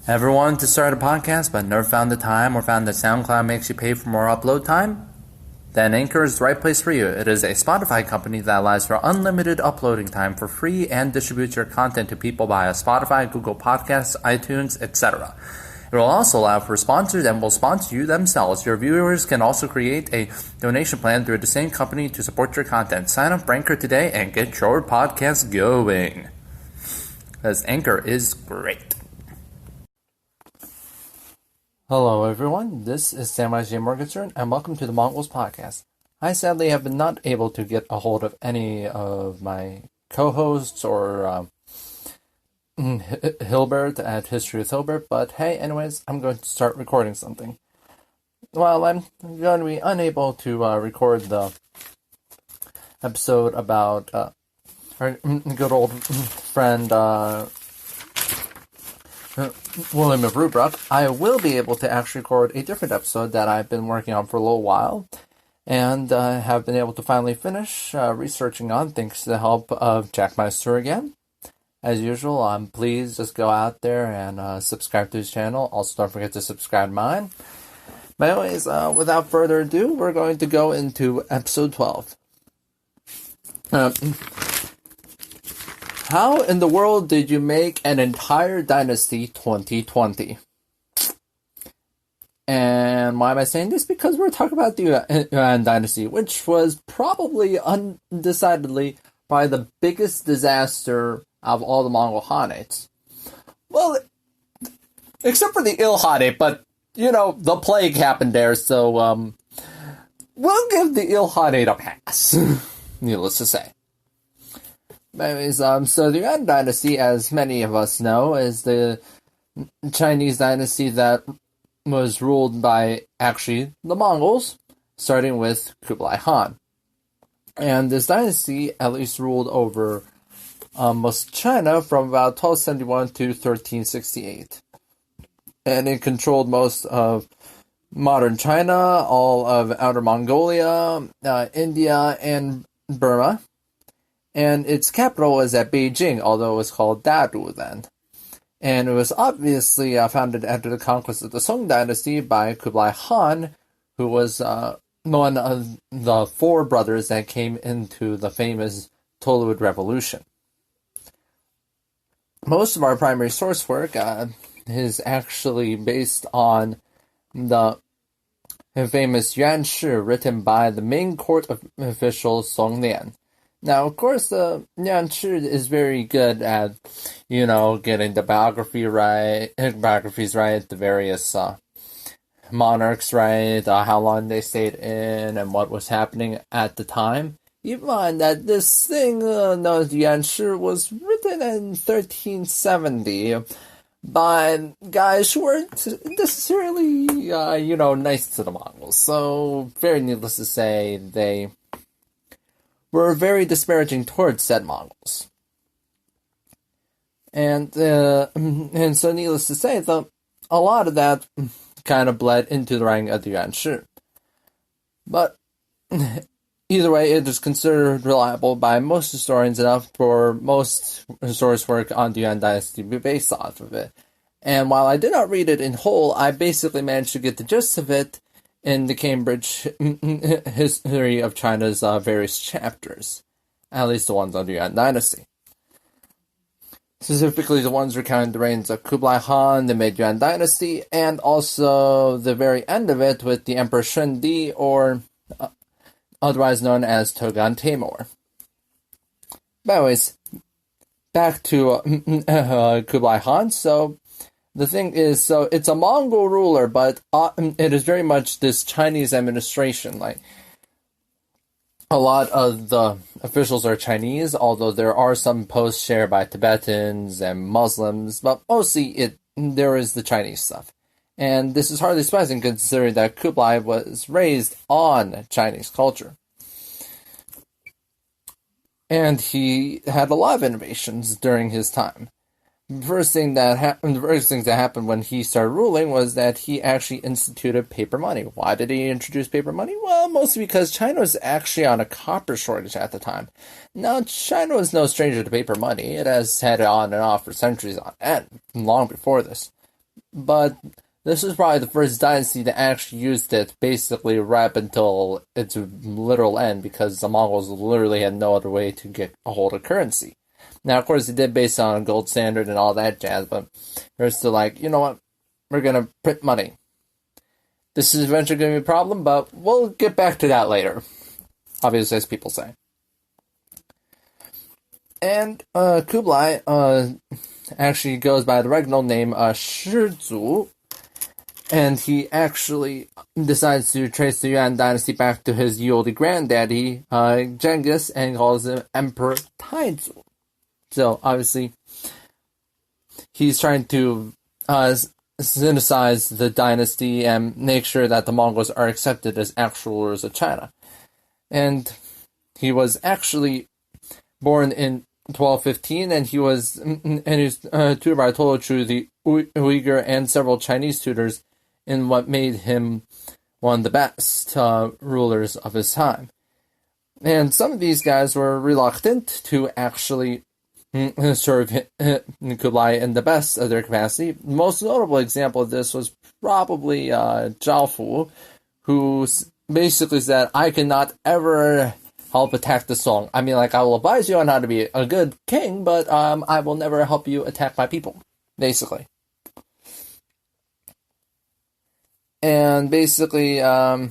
Ever wanted to start a podcast but never found the time or found that SoundCloud makes you pay for more upload time? Then Anchor is the right place for you. It is a Spotify company that allows for unlimited uploading time for free and distributes your content to people via Spotify, Google Podcasts, iTunes, etc. It will also allow for sponsors and will sponsor you themselves. Your viewers can also create a donation plan through the same company to support your content. Sign up for Anchor today and get your podcast going. Because Anchor is great. Hello everyone, this is Samurai J. Morgenstern, and welcome to the Mongols Podcast. I sadly have been not able to get a hold of any of my co-hosts or Herbert at History with Herbert, but hey, anyways, I'm going to start recording something. Well, I'm going to be unable to record the episode about our good old friend William of Rubruck. I will be able to actually record a different episode that I've been working on for a little while, and have been able to finally finish researching on thanks to the help of Jackmeister again. As usual, please just go out there and subscribe to his channel. Also, don't forget to subscribe to mine. But anyways, without further ado, we're going to go into episode 12. How in the world did you make an entire dynasty 2020? And why am I saying this? Because we're talking about the Yuan Dynasty, which was probably undecidedly the biggest disaster of all the Mongol Khanates. Well, except for the Ilkhanate, but, you know, the plague happened there, so, we'll give the Ilkhanate a pass, needless to say. Anyways, so the Yuan Dynasty, as many of us know, is the Chinese dynasty that was ruled by, actually, the Mongols, starting with Khubilai Khan. And this dynasty at least ruled over most of China from about 1271 to 1368. And it controlled most of modern China, all of Outer Mongolia, India, and Burma. And its capital was at Beijing, although it was called Dadu then. And it was obviously founded after the conquest of the Song Dynasty by Khubilai Khan, who was one of the four brothers that came into the famous Toluid Revolution. Most of our primary source work is actually based on the famous Yuan Shi written by the main court official Song Lian. Now, of course, Yuan Shi is very good at, you know, getting the biographies right, the various monarchs right, how long they stayed in, and what was happening at the time. You find that this thing known as Yuan Shi was written in 1370 by guys who weren't necessarily, nice to the Mongols. So, very needless to say, they were very disparaging towards said Mongols. And so needless to say, a lot of that kind of bled into the writing of the Yuan Shi. But either way, it is considered reliable by most historians enough for most historians' work on the Yuan Dynasty to be based off of it. And while I did not read it in whole, I basically managed to get the gist of it in the Cambridge History of China's various chapters, at least the ones on the Yuan Dynasty. Specifically, the ones recounting the reigns of Khubilai Khan, the Mid-Yüan dynasty, and also the very end of it with the Emperor Shun-Ti, or otherwise known as Togan Timur. But anyways, back to Khubilai Khan. So, the thing is, so it's a Mongol ruler, but it is very much this Chinese administration. Like, a lot of the officials are Chinese, although there are some posts shared by Tibetans and Muslims, but mostly there is the Chinese stuff. And this is hardly surprising considering that Khubilai was raised on Chinese culture. And he had a lot of innovations during his time. The first things that happened when he started ruling was that he actually instituted paper money. Why did he introduce paper money? Well, mostly because China was actually on a copper shortage at the time. Now, China was no stranger to paper money. It has had it on and off for centuries on end, long before this. but this was probably the first dynasty that actually used it basically right up until its literal end, because the Mongols literally had no other way to get a hold of currency. Now, of course, it did based on a gold standard and all that jazz, but they're still like, you know what, we're going to print money. This is eventually going to be a problem, but we'll get back to that later, obviously, as people say. And Khubilai actually goes by the regional name Shizu, and he actually decides to trace the Yuan Dynasty back to his ye olde granddaddy, Genghis, and calls him Emperor Taizu. So, obviously, he's trying to synthesize the dynasty and make sure that the Mongols are accepted as actual rulers of China. And he was actually born in 1215, and he was tutored by Tolochu, the Uyghur, and several Chinese tutors in what made him one of the best rulers of his time. And some of these guys were reluctant to actually serve Khubilai in the best of their capacity. The most notable example of this was probably Zhao, who basically said, I cannot ever help attack the Song. I mean, like, I will advise you on how to be a good king, but I will never help you attack my people, basically. And basically, Yao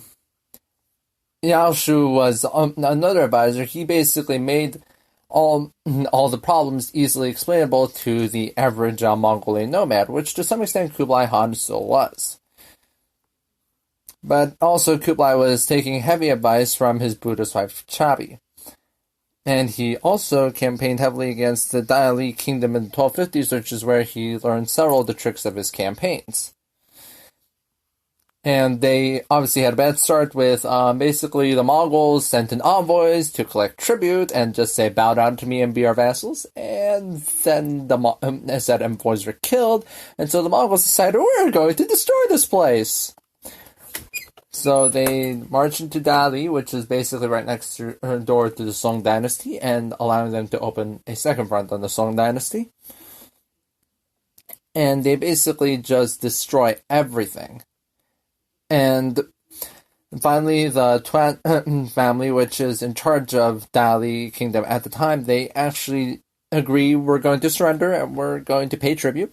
Shu was another advisor. He basically made all the problems easily explainable to the average Mongolian nomad, which to some extent Khubilai Han still was. But also Khubilai was taking heavy advice from his Buddhist wife Chabi. And he also campaigned heavily against the Dali kingdom in the 1250s, which is where he learned several of the tricks of his campaigns. And they obviously had a bad start with basically the Mongols sent in envoys to collect tribute and just say, bow down to me and be our vassals. And then the said envoys were killed. And so the Mongols decided, we're going to destroy this place. So they marched into Dali, which is basically right next door to the Song Dynasty, and allowing them to open a second front on the Song Dynasty. And they basically just destroy everything. And finally, the Tuan family, which is in charge of Dali Kingdom at the time, they actually agree we're going to surrender and we're going to pay tribute.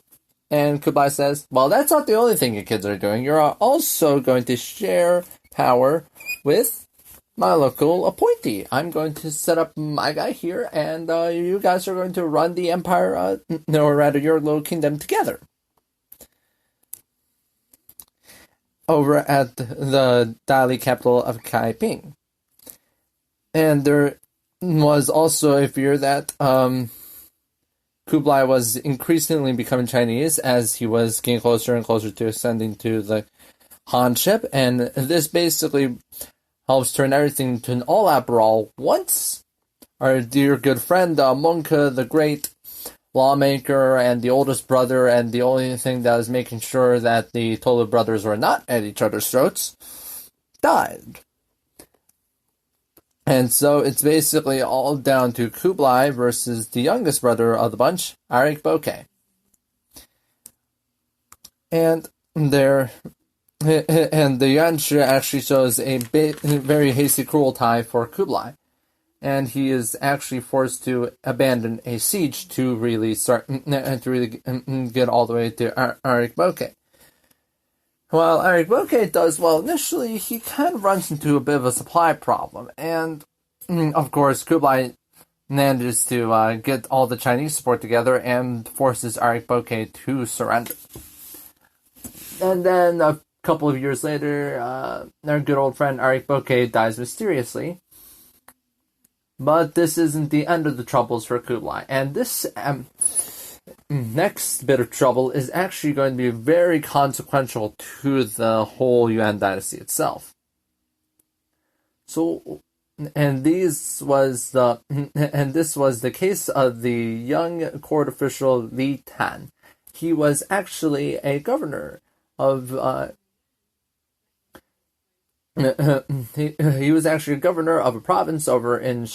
And Khubilai says, well, that's not the only thing you kids are doing. You're also going to share power with my local appointee. I'm going to set up my guy here, and you guys are going to run the empire, or rather your little kingdom together. Over at the Dali capital of Kaiping. And there was also a fear that Khubilai was increasingly becoming Chinese as he was getting closer and closer to ascending to the Hanship, and this basically helps turn everything to an all-out brawl once our dear good friend Monka the Great lawmaker and the oldest brother, and the only thing that was making sure that the Tolu brothers were not at each other's throats, died. And so it's basically all down to Khubilai versus the youngest brother of the bunch, Arik Bokeh. And the Yuan Shi actually shows a very hasty cruelty for Khubilai. And he is actually forced to abandon a siege to really get all the way to Arik Bokeh. Well, Arik Bokeh does well initially. He kind of runs into a bit of a supply problem, and of course Khubilai manages to get all the Chinese support together and forces Arik Bokeh to surrender. And then a couple of years later, our good old friend Arik Bokeh dies mysteriously. But this isn't the end of the troubles for Khubilai. And this next bit of trouble is actually going to be very consequential to the whole Yuan dynasty itself. So, this was the case of the young court official Li Tan. He was actually a governor of he was actually a governor of a province over in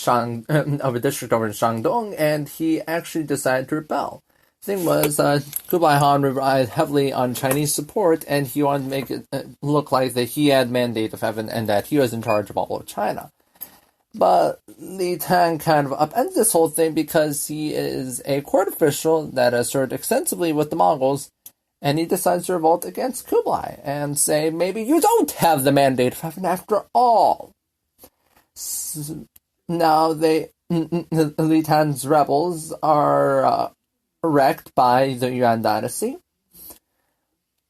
of a district over in Shandong, and he actually decided to rebel. thing was, Kublai Khan relied heavily on Chinese support, and he wanted to make it look like that he had mandate of heaven and that he was in charge of all of China. But Li Tan kind of upended this whole thing because he is a court official that has served extensively with the Mongols, and he decides to revolt against Kublai and say, maybe you don't have the mandate of heaven after all. Now Li Tan's rebels are wrecked by the Yuan Dynasty,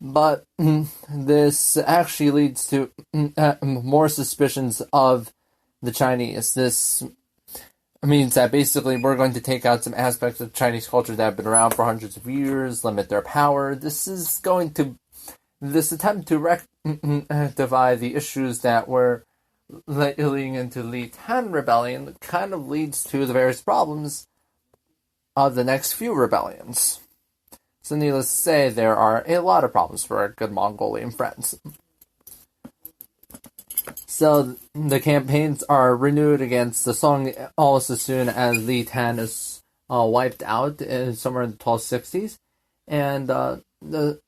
but this actually leads to more suspicions of the Chinese. This means that basically we're going to take out some aspects of Chinese culture that have been around for hundreds of years, limit their power. This attempt to rectify the issues that were leading into Li Tan rebellion kind of leads to the various problems of the next few rebellions. So needless to say, there are a lot of problems for our good Mongolian friends. So the campaigns are renewed against the Song almost as soon as Li Tan is wiped out somewhere in the 1260s, and the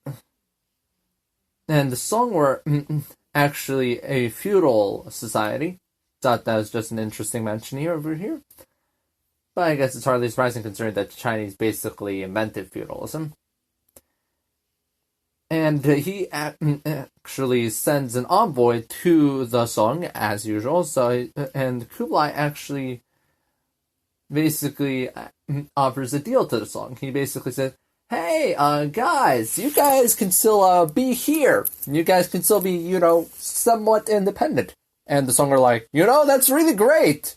Song were actually a feudal society. Thought that was just an interesting mention over here. But I guess it's hardly surprising considering that the Chinese basically invented feudalism. And he actually sends an envoy to the Song, as usual. And Kublai actually basically offers a deal to the Song. He basically said, hey, guys, you guys can still be here. You guys can still be, somewhat independent. And the Song are like, that's really great.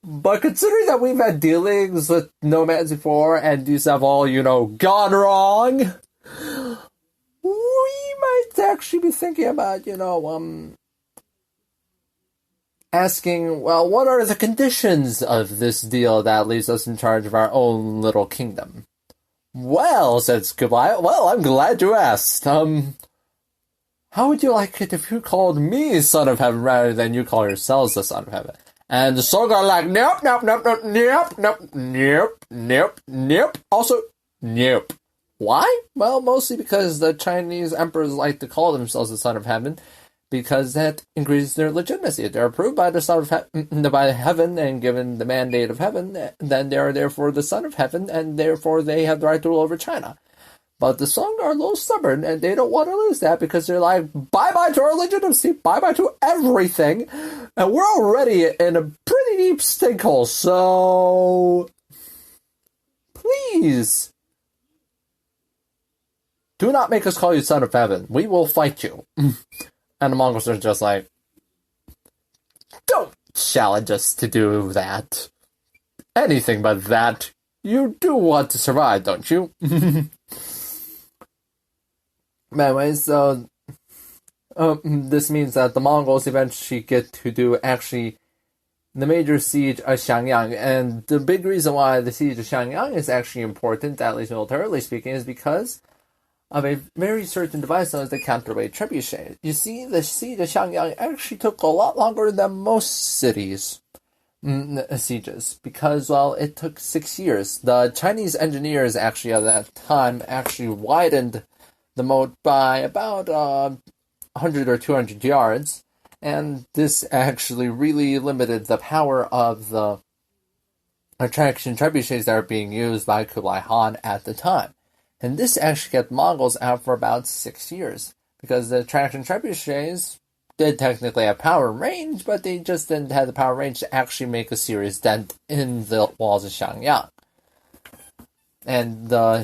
But considering that we've had dealings with nomads before, and these have all, gone wrong, we might actually be thinking about, asking, well, what are the conditions of this deal that leaves us in charge of our own little kingdom? Well, says Kublai, well, I'm glad you asked. How would you like it if you called me Son of Heaven rather than you call yourselves the Son of Heaven? And the Song are like, nope, nope, nope, nope, nope, nope, nope, nope, nope, also, nope. Why? Well, mostly because the Chinese emperors like to call themselves the Son of Heaven, because that increases their legitimacy. If they're approved by the Son of by Heaven and given the mandate of Heaven, then they are therefore the Son of Heaven, and therefore they have the right to rule over China. But the Song are a little stubborn, and they don't want to lose that because they're like, bye-bye to our legitimacy, bye-bye to everything, and we're already in a pretty deep sinkhole, so please do not make us call you Son of Heaven. We will fight you. And the Mongols are just like, don't challenge us to do that. Anything but that. You do want to survive, don't you? Anyways, so this means that the Mongols eventually get to do actually the major siege of Xiangyang. And the big reason why the siege of Xiangyang is actually important, at least militarily speaking, is because of a very certain device known as the counterweight trebuchet. You see, the siege of Xiangyang actually took a lot longer than most cities' sieges, because, well, it took 6 years. The Chinese engineers actually at that time actually widened the moat by about 100 or 200 yards, and this actually really limited the power of the attraction trebuchets that are being used by Kublai Khan at the time. And this actually kept Mongols out for about 6 years, because the attraction trebuchets did technically have power range, but they just didn't have the power range to actually make a serious dent in the walls of Xiangyang. And the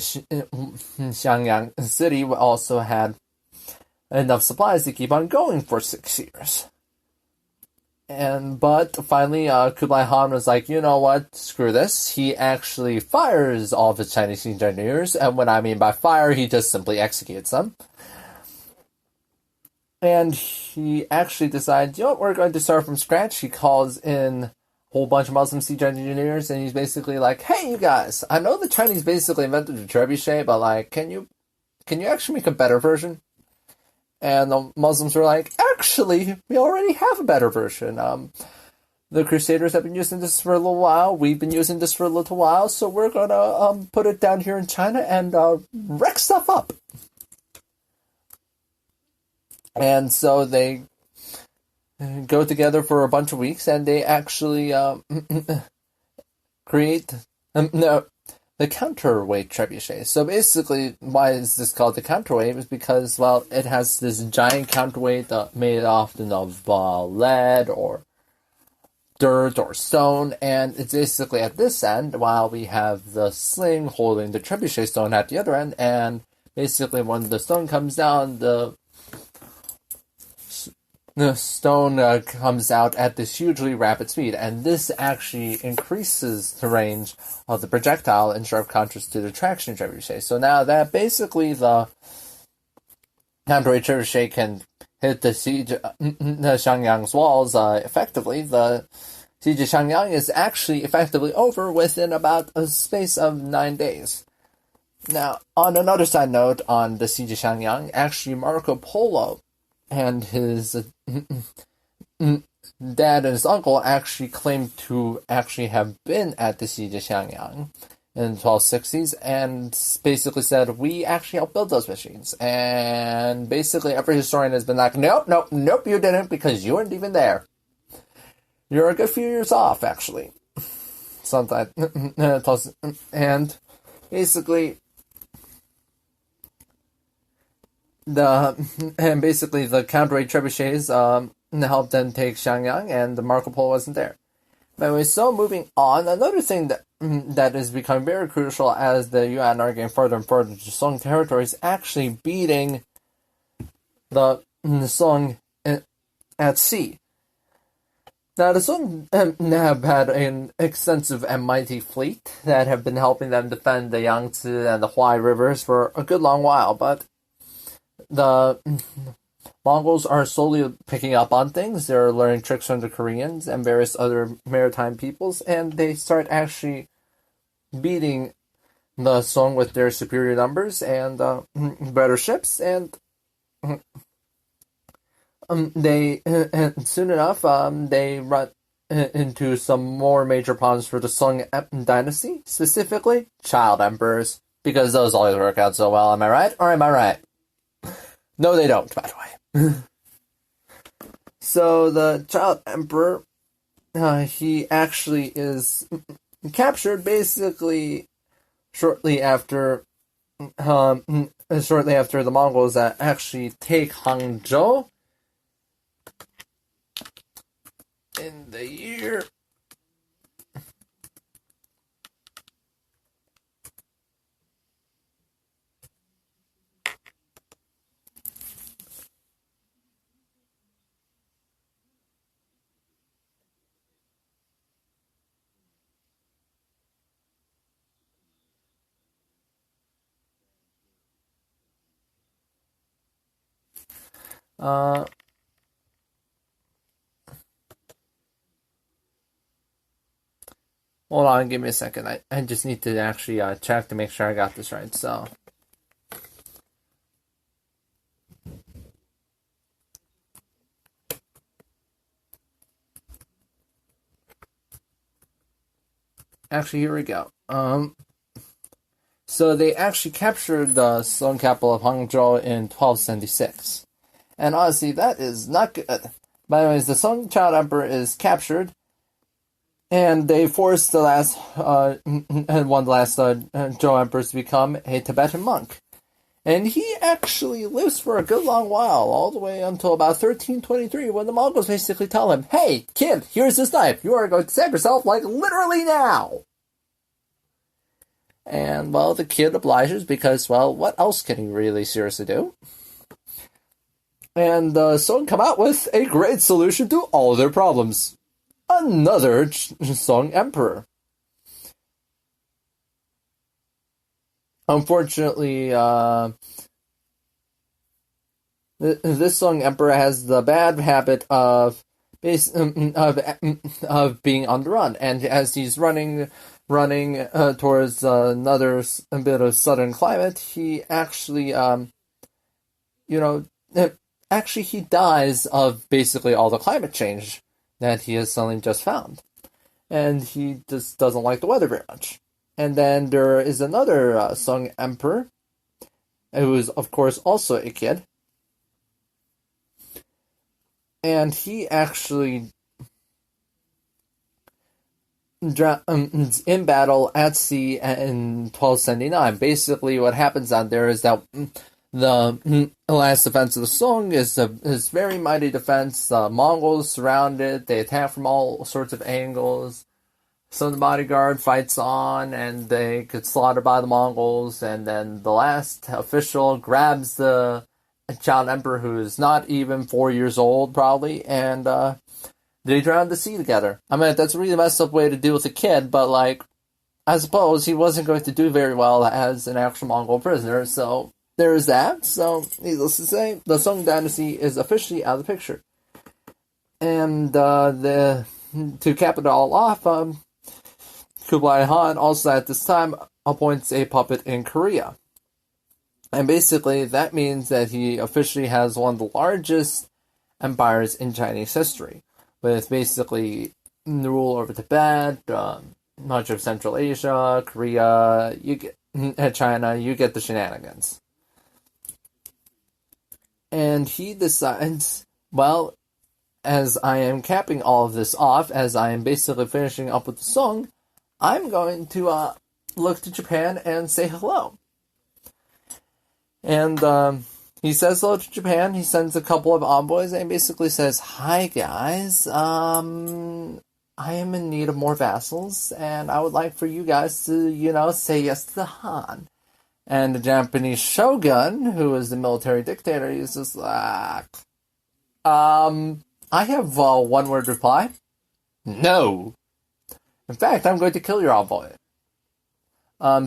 Xiangyang city also had enough supplies to keep on going for 6 years. But finally, Kublai Khan was like, you know what, screw this. He actually fires all of his Chinese engineers, and what I mean by fire, he just simply executes them. And he actually decides, you know what, we're going to start from scratch. He calls in a whole bunch of Muslim siege engineers, and he's basically like, hey, you guys, I know the Chinese basically invented the trebuchet, but, like, can you actually make a better version? And the Muslims were like, actually, we already have a better version. the Crusaders have been using this for a little while. We've been using this for a little while, so we're gonna put it down here in China and wreck stuff up. And so they go together for a bunch of weeks, and they actually create the counterweight trebuchet. So basically, why is this called the counterweight? Is because, well, it has this giant counterweight made often of lead or dirt or stone, and it's basically at this end, while we have the sling holding the trebuchet stone at the other end, and basically when the stone comes down, the stone comes out at this hugely rapid speed, and this actually increases the range of the projectile in sharp contrast to the traction trebuchet. So now that basically the counterweight trebuchet can hit the siege Xiangyang's walls effectively, the siege of Xiangyang is actually effectively over within about a space of 9 days. Now, on another side note on the siege of Xiangyang, actually Marco Polo and his dad and his uncle actually claimed to actually have been at the siege of Xiangyang in the 1260s and basically said, we actually helped build those machines. And basically every historian has been like, nope, you didn't, because you weren't even there. You're a good few years off, actually. Sometimes. And basically the counterweight trebuchets helped them take Xiangyang, and the Marco Polo wasn't there. But anyway, so moving on, another thing that is becoming very crucial as the Yuan are getting further and further to Song territory is actually beating the Song at sea. Now, the Song have had an extensive and mighty fleet that have been helping them defend the Yangtze and the Huai rivers for a good long while, but the Mongols are slowly picking up on things. They're learning tricks from the Koreans and various other maritime peoples, and they start actually beating the Song with their superior numbers and better ships, and they soon enough they run into some more major problems for the Song Dynasty, specifically child emperors, because those always work out so well. Am I right? Or am I right? No, they don't, by the way. So the child emperor, he actually is captured basically shortly after the Mongols actually take Hangzhou in the year hold on, give me a second. I just need to actually check to make sure I got this right. So, actually, here we go. So they actually captured the Song capital of Hangzhou in 1276. And honestly, that is not good. By the way, the Song child emperor is captured, and they forced one of the last Zhou emperors to become a Tibetan monk. And he actually lives for a good long while, all the way until about 1323, when the Mongols basically tell him, hey, kid, here's this knife. You are going to save yourself, like, literally now. And, well, the kid obliges because, well, what else can he really seriously do? And the Song come out with a great solution to all their problems. Another Song emperor. Unfortunately, this Song emperor has the bad habit of being on the run, and as he's running towards another bit of southern climate, he actually, he dies of basically all the climate change that he has suddenly just found. And he just doesn't like the weather very much. And then there is another Sung emperor, who is, of course, also a kid. And he actually in battle at sea in 1279. Basically, what happens out there is that the last defense of the Song is very mighty defense. The Mongols surround it. They attack from all sorts of angles. So the bodyguard fights on, and they get slaughtered by the Mongols. And then the last official grabs the child emperor, who is not even 4 years old, probably, and they drown the sea together. I mean, that's a really messed up way to deal with a kid, but, like, I suppose he wasn't going to do very well as an actual Mongol prisoner, so there is that. So, needless to say, the Song Dynasty is officially out of the picture. And, to cap it all off, Khubilai Khan also at this time appoints a puppet in Korea. And basically, that means that he officially has one of the largest empires in Chinese history, with basically the rule over Tibet, much of Central Asia, Korea, China, you get the shenanigans. And he decides, well, as I am capping all of this off, as I am basically finishing up with the song, I'm going to look to Japan and say hello. And he says hello to Japan. He sends a couple of envoys and basically says, "Hi guys, I am in need of more vassals, and I would like for you guys to, say yes to the Han." And the Japanese shogun, who is the military dictator, he's just like, I have a one-word reply. No. In fact, I'm going to kill your envoy.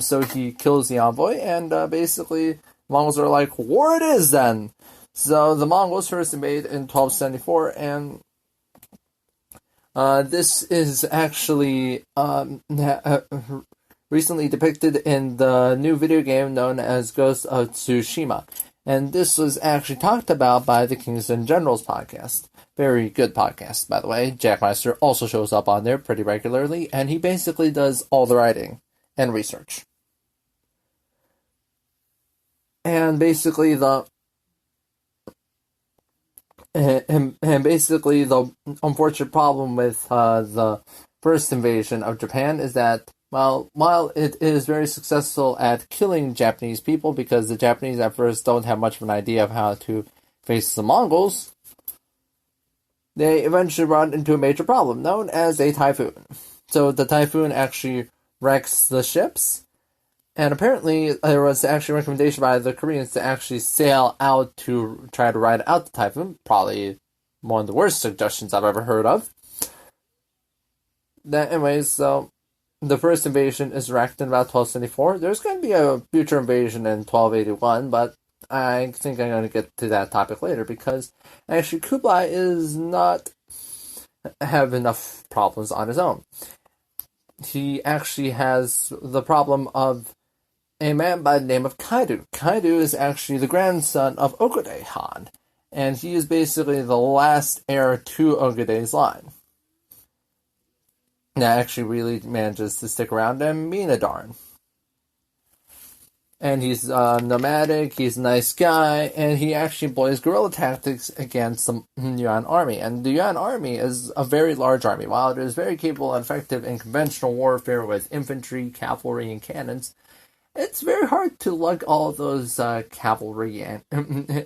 So he kills the envoy, and basically Mongols are like, war it is then! So the Mongols first invaded in 1274, and this is actually recently depicted in the new video game known as Ghost of Tsushima. And this was actually talked about by the Kings and Generals podcast. Very good podcast, by the way. Jackmeister also shows up on there pretty regularly, and he basically does all the writing and research. And basically the unfortunate problem with the first invasion of Japan is that, well, while it is very successful at killing Japanese people, because the Japanese at first don't have much of an idea of how to face the Mongols, they eventually run into a major problem known as a typhoon. So the typhoon actually wrecks the ships, and apparently there was actually a recommendation by the Koreans to actually sail out to try to ride out the typhoon. Probably one of the worst suggestions I've ever heard of. Anyways, so the first invasion is wrecked in about 1274. There's going to be a future invasion in 1281, but I think I'm going to get to that topic later, because actually Khubilai is not have enough problems on his own. He actually has the problem of a man by the name of Kaidu. Kaidu is actually the grandson of Ogode Han, and he is basically the last heir to Ogode's line. That actually really manages to stick around and mean a darn. And he's nomadic, he's a nice guy, and he actually employs guerrilla tactics against the Yuan army. And the Yuan army is a very large army. While it is very capable and effective in conventional warfare with infantry, cavalry, and cannons, it's very hard to lug all of those cavalry and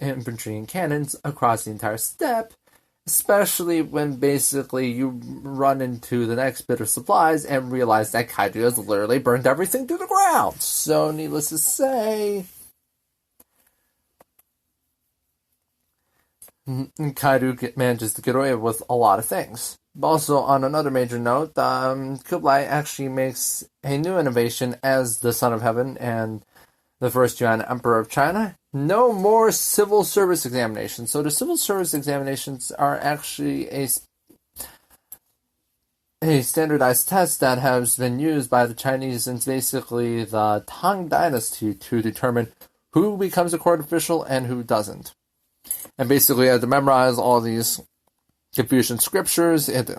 infantry and cannons across the entire steppe, especially when basically you run into the next bit of supplies and realize that Kaidu has literally burned everything to the ground. So, needless to say, Kaidu manages to get away with a lot of things. Also, on another major note, Khubilai actually makes a new innovation as the Son of Heaven and the first Yuan Emperor of China. No more civil service examinations. So the civil service examinations are actually a standardized test that has been used by the Chinese since basically the Tang Dynasty to determine who becomes a court official and who doesn't. And basically you have to memorize all these Confucian scriptures. It's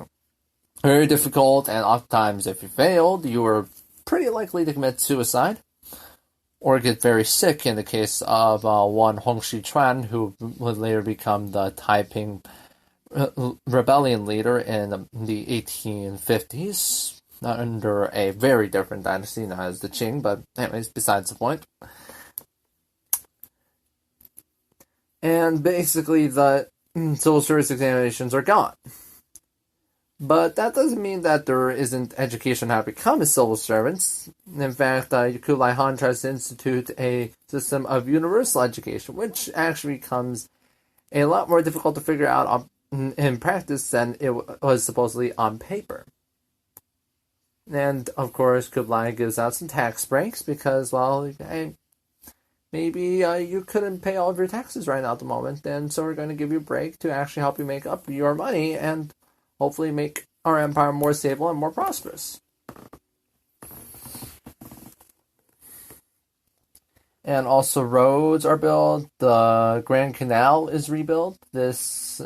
very difficult, and oftentimes if you failed, you were pretty likely to commit suicide or get very sick in the case of one Hong Xichuan, who would later become the Taiping rebellion leader in the 1850s, under a very different dynasty, not as the Qing, but anyways, besides the point. And basically, the civil service examinations are gone. But that doesn't mean that there isn't education on how to become a civil servant. In fact, Khubilai Han tries to institute a system of universal education, which actually becomes a lot more difficult to figure out in practice than it was supposedly on paper. And, of course, Khubilai gives out some tax breaks because, well, hey, maybe you couldn't pay all of your taxes right now at the moment, and so we're going to give you a break to actually help you make up your money and hopefully make our empire more stable and more prosperous. And also roads are built, the Grand Canal is rebuilt. This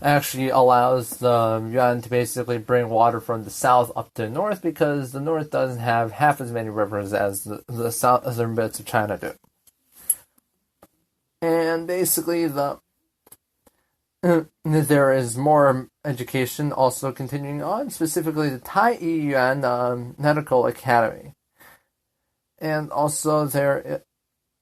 actually allows the Yuan to basically bring water from the south up to the north, because the north doesn't have half as many rivers as the southern bits of China do. And basically there is more education also continuing on, specifically the Tai-Yuan Medical Academy. And also there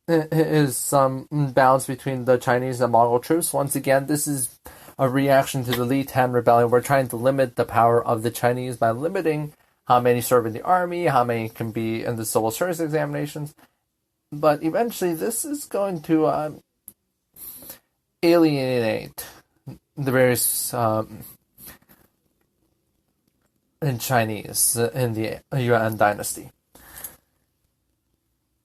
is some balance between the Chinese and Mongol troops. Once again, this is a reaction to the Li Tan rebellion. We're trying to limit the power of the Chinese by limiting how many serve in the army, how many can be in the civil service examinations. But eventually this is going to alienate the various in Chinese in the Yuan Dynasty.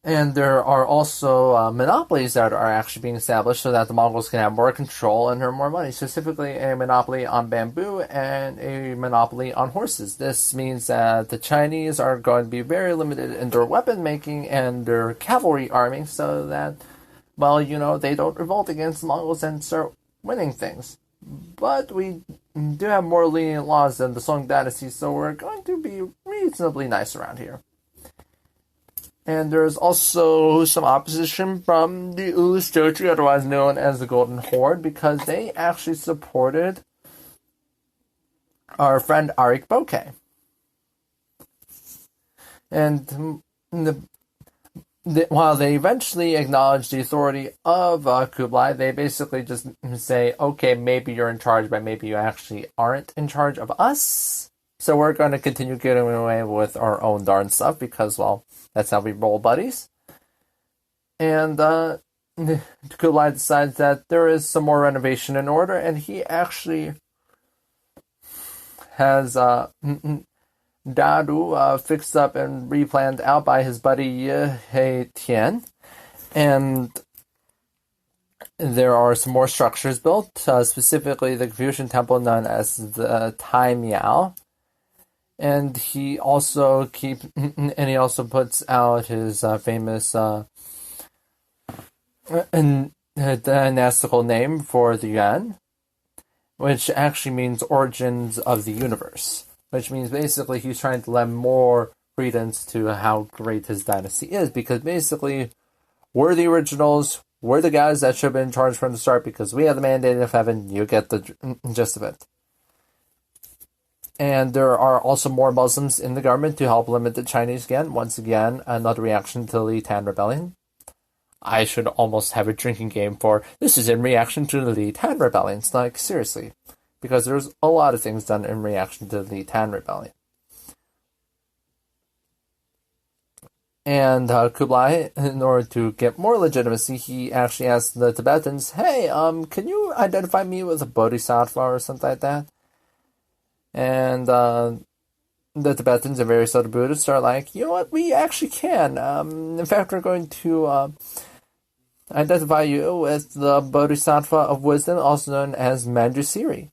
And there are also monopolies that are actually being established so that the Mongols can have more control and earn more money, specifically a monopoly on bamboo and a monopoly on horses. This means that the Chinese are going to be very limited in their weapon making and their cavalry arming, so that, well, they don't revolt against the Mongols and start winning things. But we do have more lenient laws than the Song Dynasty, so we're going to be reasonably nice around here. And there's also some opposition from the Ulus Jochi, otherwise known as the Golden Horde, because they actually supported our friend Arik Bokeh. And while they eventually acknowledge the authority of Khubilai, they basically just say, okay, maybe you're in charge, but maybe you actually aren't in charge of us. So we're going to continue getting away with our own darn stuff because, well, that's how we roll, buddies. And Khubilai decides that there is some more renovation in order, and he actually has Dadu fixed up and replanned out by his buddy Ye Tian. And there are some more structures built, specifically the Confucian temple known as the Tai Miao. And he also puts out his famous dynastical name for the Yuan, which actually means origins of the universe, which means basically he's trying to lend more credence to how great his dynasty is, because basically we're the originals, we're the guys that should have been in charge from the start, because we have the mandate of heaven. You get the gist of it. And there are also more Muslims in the government to help limit the Chinese again. Once again, another reaction to the Li Tan rebellion. I should almost have a drinking game for this is in reaction to the Li Tan rebellion. It's like, seriously. Because there's a lot of things done in reaction to the Li Tan rebellion. And Khubilai, in order to get more legitimacy, he actually asked the Tibetans, hey, can you identify me with a bodhisattva or something like that? And the Tibetans and various other Buddhists are like, you know what, we actually can. In fact, we're going to identify you with the Bodhisattva of Wisdom, also known as Manjusri.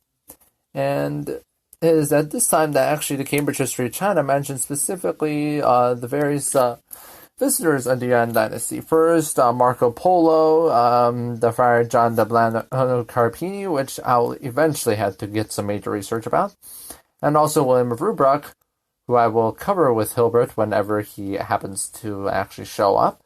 And it is at this time that actually the Cambridge History of China mentions specifically the various visitors of the Yuan Dynasty. First, Marco Polo, the Friar John de Blano Carpini, which I'll eventually have to get some major research about, and also William of Rubruck, who I will cover with Herbert whenever he happens to actually show up.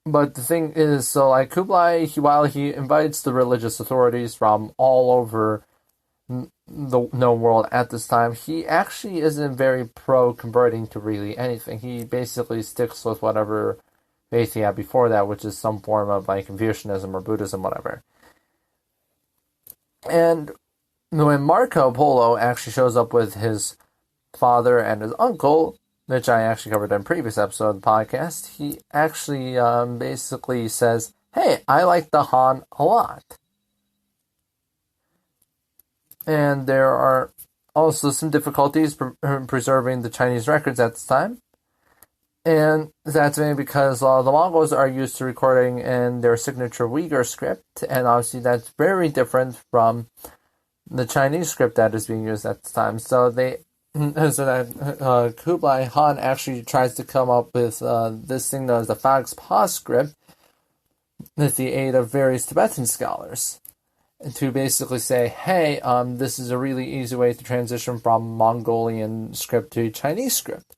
But the thing is, so like Khubilai, while he invites the religious authorities from all over the known world at this time, he actually isn't very pro-converting to really anything. He basically sticks with whatever faith he had before that, which is some form of like Confucianism or Buddhism, whatever. And when Marco Polo actually shows up with his father and his uncle, which I actually covered in a previous episode of the podcast, he actually basically says, hey, I like the Han a lot. And there are also some difficulties preserving the Chinese records at this time. And that's mainly because the Mongols are used to recording in their signature Uyghur script, and obviously that's very different from the Chinese script that is being used at this time. So Khubilai Han actually tries to come up with this thing known as the Phags-Pa script with the aid of various Tibetan scholars, to basically say, hey, this is a really easy way to transition from Mongolian script to Chinese script.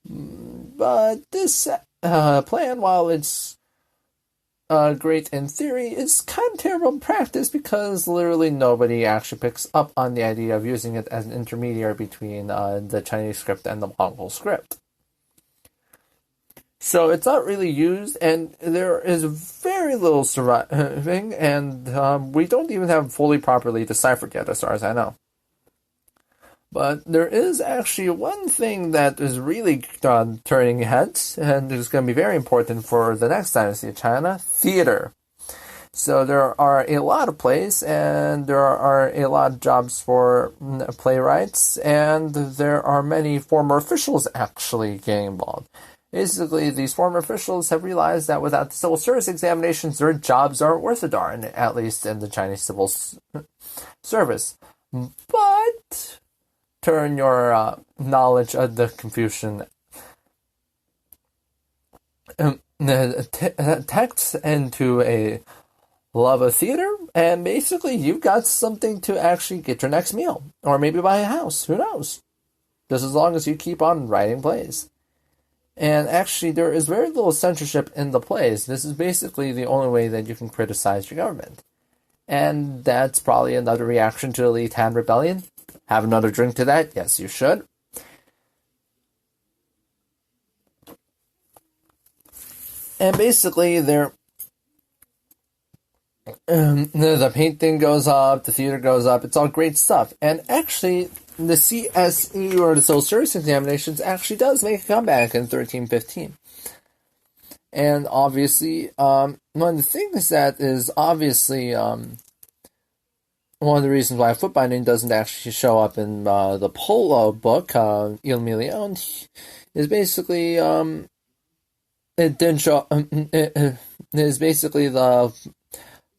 But this plan, while it's great in theory, it's kind of terrible in practice because literally nobody actually picks up on the idea of using it as an intermediary between the Chinese script and the Mongol script. So it's not really used, and there is very little surviving, and we don't even have fully properly deciphered yet, as far as I know. But there is actually one thing that is really turning heads, and is going to be very important for the next dynasty of China: theater. So there are a lot of plays, and there are a lot of jobs for playwrights, and there are many former officials actually getting involved. Basically, these former officials have realized that without the civil service examinations, their jobs aren't worth a darn, at least in the Chinese civil service. But turn your knowledge of the Confucian text into a love of theater, and basically you've got something to actually get your next meal, or maybe buy a house, who knows? Just as long as you keep on writing plays. And actually, there is very little censorship in the plays. This is basically the only way that you can criticize your government. And that's probably another reaction to the Li Tan Rebellion. Have another drink to that? Yes, you should. And basically, the painting goes up, the theater goes up, it's all great stuff. And actually, the CSE, or the Civil Service Examinations, actually does make a comeback in 1315. And obviously, one of the things that is obviously one of the reasons why footbinding doesn't actually show up in the Polo book, Il Million, is basically it didn't show. Is basically the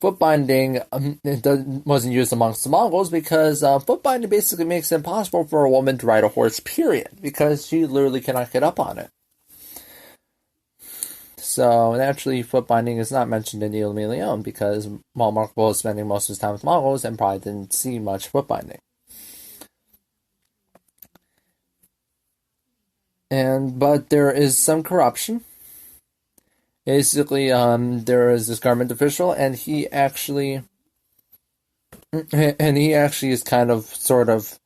footbinding wasn't used amongst the Mongols because footbinding basically makes it impossible for a woman to ride a horse, period, because she literally cannot get up on it. So, naturally, footbinding is not mentioned in Il Million because Marco Polo was spending most of his time with Mongols and probably didn't see much footbinding. But there is some corruption. Basically, there is this government official, and he actually is kind of, sort of,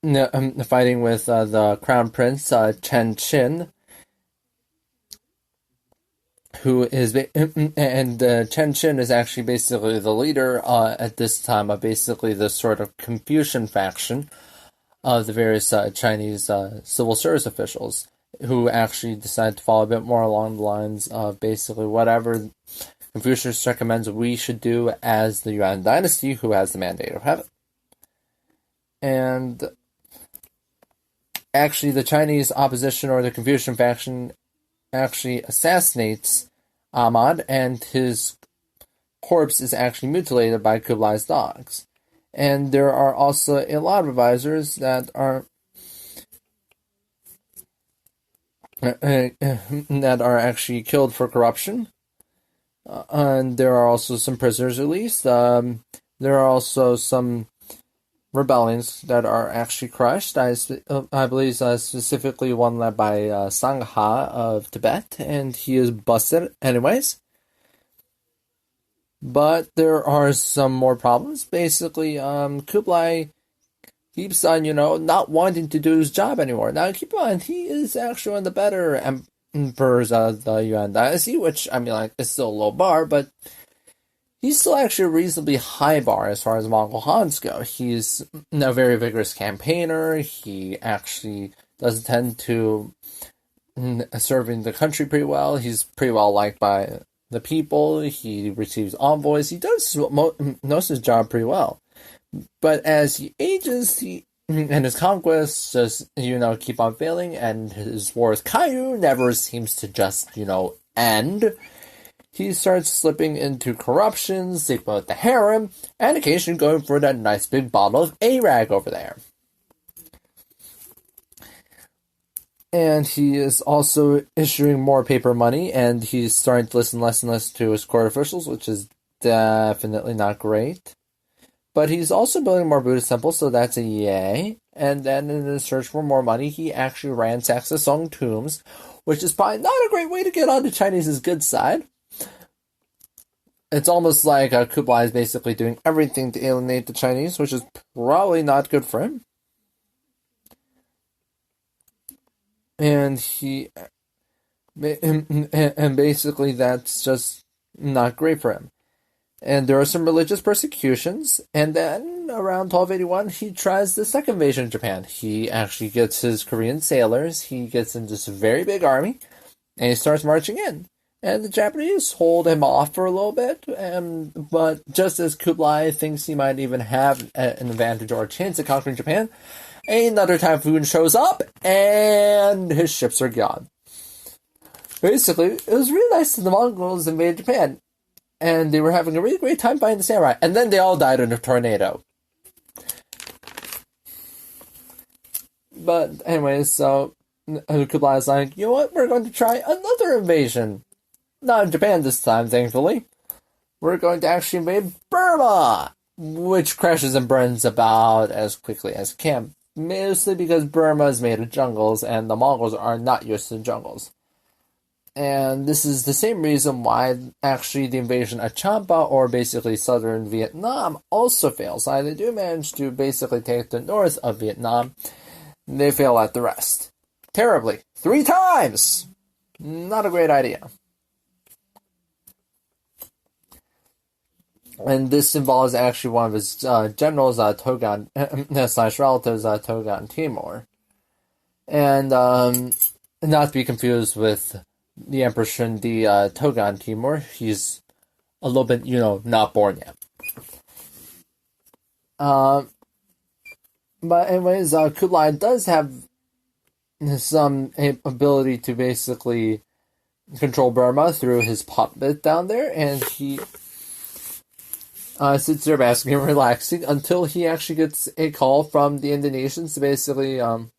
fighting with the crown prince, Chen Qin, who is, and Chen Qin is actually basically the leader at this time of basically the sort of Confucian faction of the various Chinese civil service officials, who actually decide to follow a bit more along the lines of basically whatever Confucius recommends we should do as the Yuan Dynasty, who has the mandate of heaven. And actually, the Chinese opposition, or the Confucian faction, actually assassinates Ahmad, and his corpse is actually mutilated by Khubilai's dogs. And there are also a lot of advisors that are that are actually killed for corruption. And there are also some prisoners released. There are also some rebellions that are actually crushed. I believe specifically one led by Sangha of Tibet, and he is busted anyways. But there are some more problems. Basically, Khubilai keeps on, not wanting to do his job anymore. Now, keep in mind, he is actually one of the better emperors of the Yuan Dynasty, which, is still a low bar, but he's still actually a reasonably high bar as far as Mongol Hans go. He's a very vigorous campaigner. He actually does tend to serving the country pretty well. He's pretty well liked by the people. He receives envoys. He does knows his job pretty well. But as he ages, and his conquests just, keep on failing, and his war with Caillou never seems to just, end. He starts slipping into corruption, sleeping with the harem, and occasionally going for that nice big bottle of Arag over there. And he is also issuing more paper money, and he's starting to listen less and less to his court officials, which is definitely not great. But he's also building more Buddhist temples, so that's a yay. And then in his search for more money, he actually ransacks the Song tombs, which is probably not a great way to get on the Chinese's good side. It's almost like Khubilai is basically doing everything to alienate the Chinese, which is probably not good for him. And basically that's just not great for him. And there are some religious persecutions, and then around 1281 he tries the second invasion of Japan. He actually gets his Korean sailors, he gets in this very big army, and he starts marching in. And the Japanese hold him off for a little bit, but just as Khubilai thinks he might even have an advantage or a chance at conquering Japan, another typhoon shows up, and his ships are gone. Basically, it was really nice that the Mongols invaded Japan, and they were having a really great time fighting the samurai, and then they all died in a tornado. But anyways, so Khubilai is like, you know what, we're going to try another invasion. Not in Japan this time, thankfully. We're going to actually invade Burma, which crashes and burns about as quickly as it can. Mostly because Burma is made of jungles, and the Mongols are not used to jungles. And this is the same reason why actually the invasion of Champa, or basically southern Vietnam, also fails. They do manage to basically take the north of Vietnam. They fail at the rest. Terribly. 3 times! Not a great idea. And this involves actually one of his generals, Togan, / relatives, Togan Timur. And not to be confused with the Emperor Shun-Ti, Togan Timur. He's a little bit, not born yet. But anyways, Khubilai does have some ability to basically control Burma through his puppet down there, and he sits there basking and relaxing until he actually gets a call from the Indonesians to basically and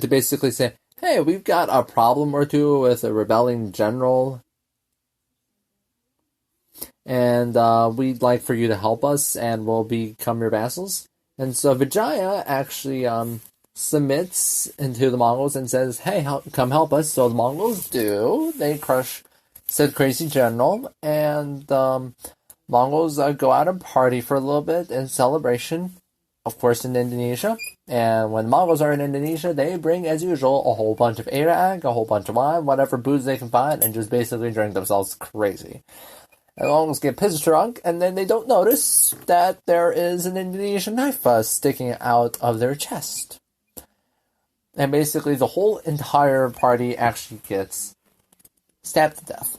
to basically say, hey, we've got a problem or two with a rebelling general, and we'd like for you to help us, and we'll become your vassals. And so Vijaya actually submits into the Mongols and says, hey, come help us. So the Mongols do. They crush said crazy general, and Mongols go out and party for a little bit in celebration, of course, in Indonesia. And when Mongols are in Indonesia, they bring, as usual, a whole bunch of arag, a whole bunch of wine, whatever booze they can find, and just basically drink themselves crazy. And the Mongols get pissed drunk, and then they don't notice that there is an Indonesian knife sticking out of their chest. And basically, the whole entire party actually gets stabbed to death.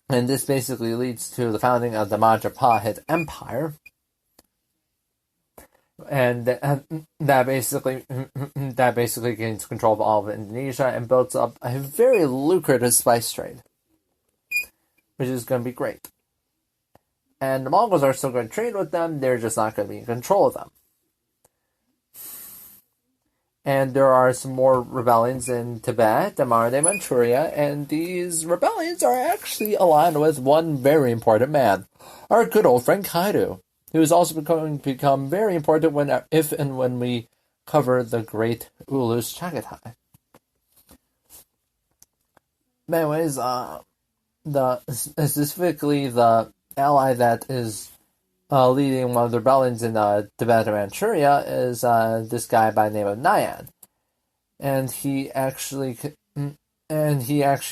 And this basically leads to the founding of the Majapahit Empire. And that basically gains control of all of Indonesia and builds up a very lucrative spice trade, which is going to be great. And the Mongols are still going to trade with them, they're just not going to be in control of them. And there are some more rebellions in Tibet and modern-day Manchuria, and these rebellions are actually aligned with one very important man, our good old friend Kaido, who is also going to become very important if and when we cover the great Ulus Chagatai. Anyways, specifically the ally that is leading one of the rebellions in Tibet and Manchuria is this guy by the name of Nyan, and he actually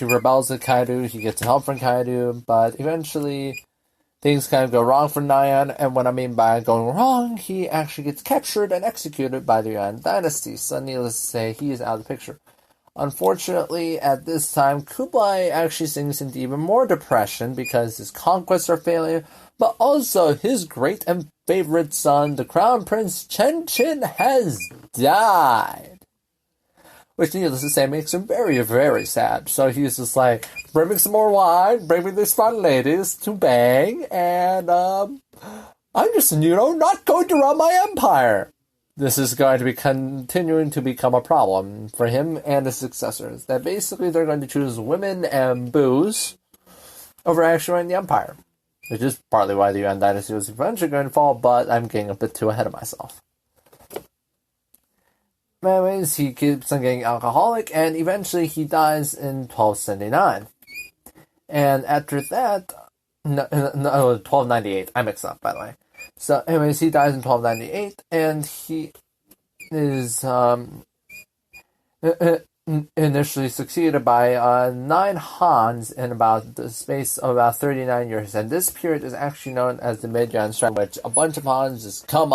rebels with Kaido. He gets help from Kaido, but eventually things kind of go wrong for Nyan. And what I mean by going wrong, he actually gets captured and executed by the Yuan Dynasty. So needless to say, he is out of the picture. Unfortunately, at this time, Khubilai actually sinks into even more depression because his conquests are failing, but also his great and favorite son, the Crown Prince Chen-Chin, has died. Which, needless to say, makes him very, very sad. So he's just like, bring me some more wine, bring me these fine ladies to bang, and I'm just, not going to run my empire. This is going to be continuing to become a problem for him and his successors. That basically they're going to choose women and booze over actually running the empire. Which is partly why the Yuan Dynasty was eventually going to fall, but I'm getting a bit too ahead of myself. Anyways, he keeps on getting alcoholic, and eventually he dies in 1279. And after that... No, 1298. I mixed up, by the way. So, anyways, he dies in 1298, and he is initially succeeded by 9 Hans in about the space of about 39 years. And this period is actually known as the Mid-Yüan strike, which a bunch of Hans just come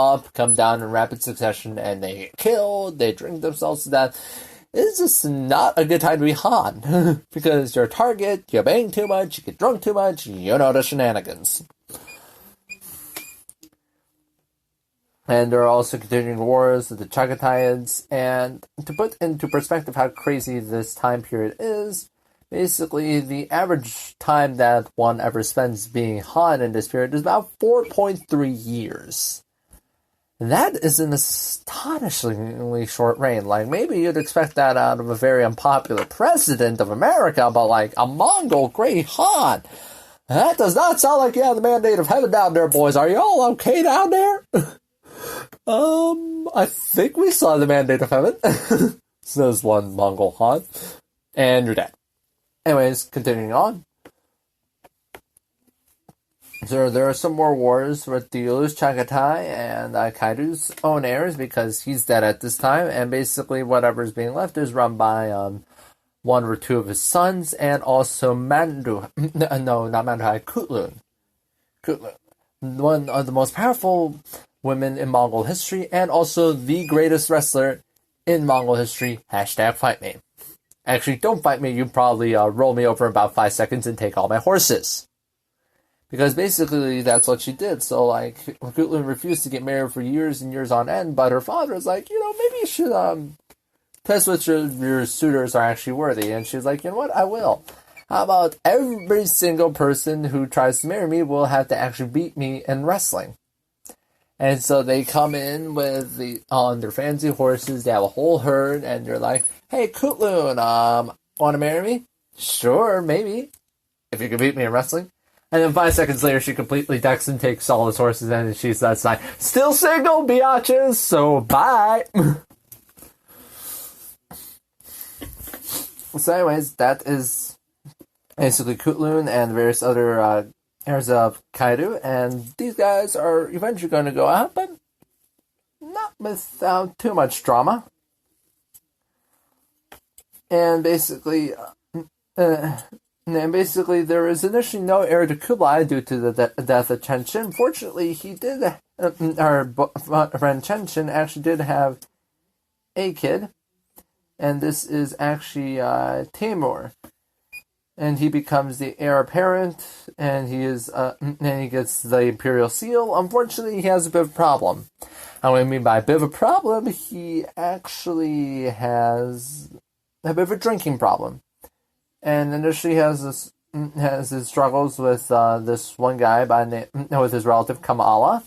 down in rapid succession, and they get killed, they drink themselves to death. It's just not a good time to be Han, because you're a target, you bang too much, you get drunk too much, you know the shenanigans. And there are also continuing wars with the Chagatayans, and to put into perspective how crazy this time period is, basically the average time that one ever spends being Han in this period is about 4.3 years. That is an astonishingly short reign. Like, maybe you'd expect that out of a very unpopular president of America, but like a Mongol great Han. That does not sound like you have the mandate of heaven down there, boys. Are you all okay down there? I think we saw the mandate of heaven. Says one Mongol Han. And you're dead. Anyways, continuing on. So there are some more wars with the Ulus Chagatai and Kaido's own heirs because he's dead at this time, and basically whatever is being left is run by one or two of his sons, and also Kutlun. One of the most powerful women in Mongol history, and also the greatest wrestler in Mongol history. #FightMe. Actually, don't fight me. You probably roll me over in about 5 seconds and take all my horses. Because basically that's what she did. So, like, Kutlun refused to get married for years and years on end, but her father was like, maybe you should test what your suitors are actually worthy. And she's like, you know what, I will. How about every single person who tries to marry me will have to actually beat me in wrestling? And so they come in with on their fancy horses, they have a whole herd, and they're like, hey, Kutlun, want to marry me? Sure, maybe. If you can beat me in wrestling. And then 5 seconds later, she completely decks and takes all his horses in, and she's like, still single, biatches, so bye! So anyways, that is basically Kutlun and various other heirs of Kaido, and these guys are eventually going to go out, but not without too much drama. And basically, there is initially no heir to Khubilai due to the death of Chen-Chin. Fortunately, he did, our friend Chen-Chin actually did have a kid, and this is actually Timur. And he becomes the heir apparent, and he gets the imperial seal. Unfortunately, he has a bit of a problem. And what I mean by a bit of a problem, he actually has a bit of a drinking problem. And initially has his struggles with this one guy with his relative Kamala,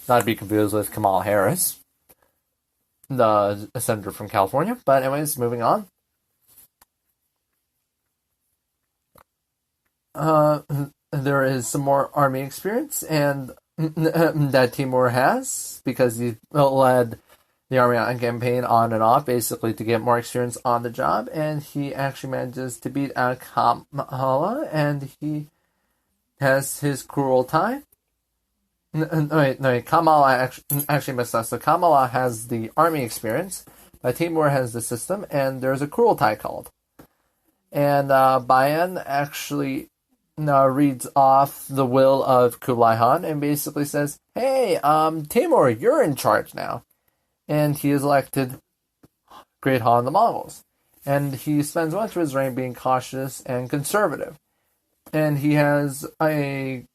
not to be confused with Kamala Harris. the senator from California. But anyways, moving on. There is some more army experience, and that Timur has, because he led the Army campaign on and off, basically to get more experience on the job, and he actually manages to beat out Kamala, and he has his Kurultai. Kamala actually missed us. So Kamala has the army experience, but Timur has the system, and there's a Kurultai called. And Bayan actually reads off the will of Kublai Khan and basically says, "Hey, Timur, you're in charge now." And he is elected Great Khan of the Mongols. And he spends much of his reign being cautious and conservative. And he has a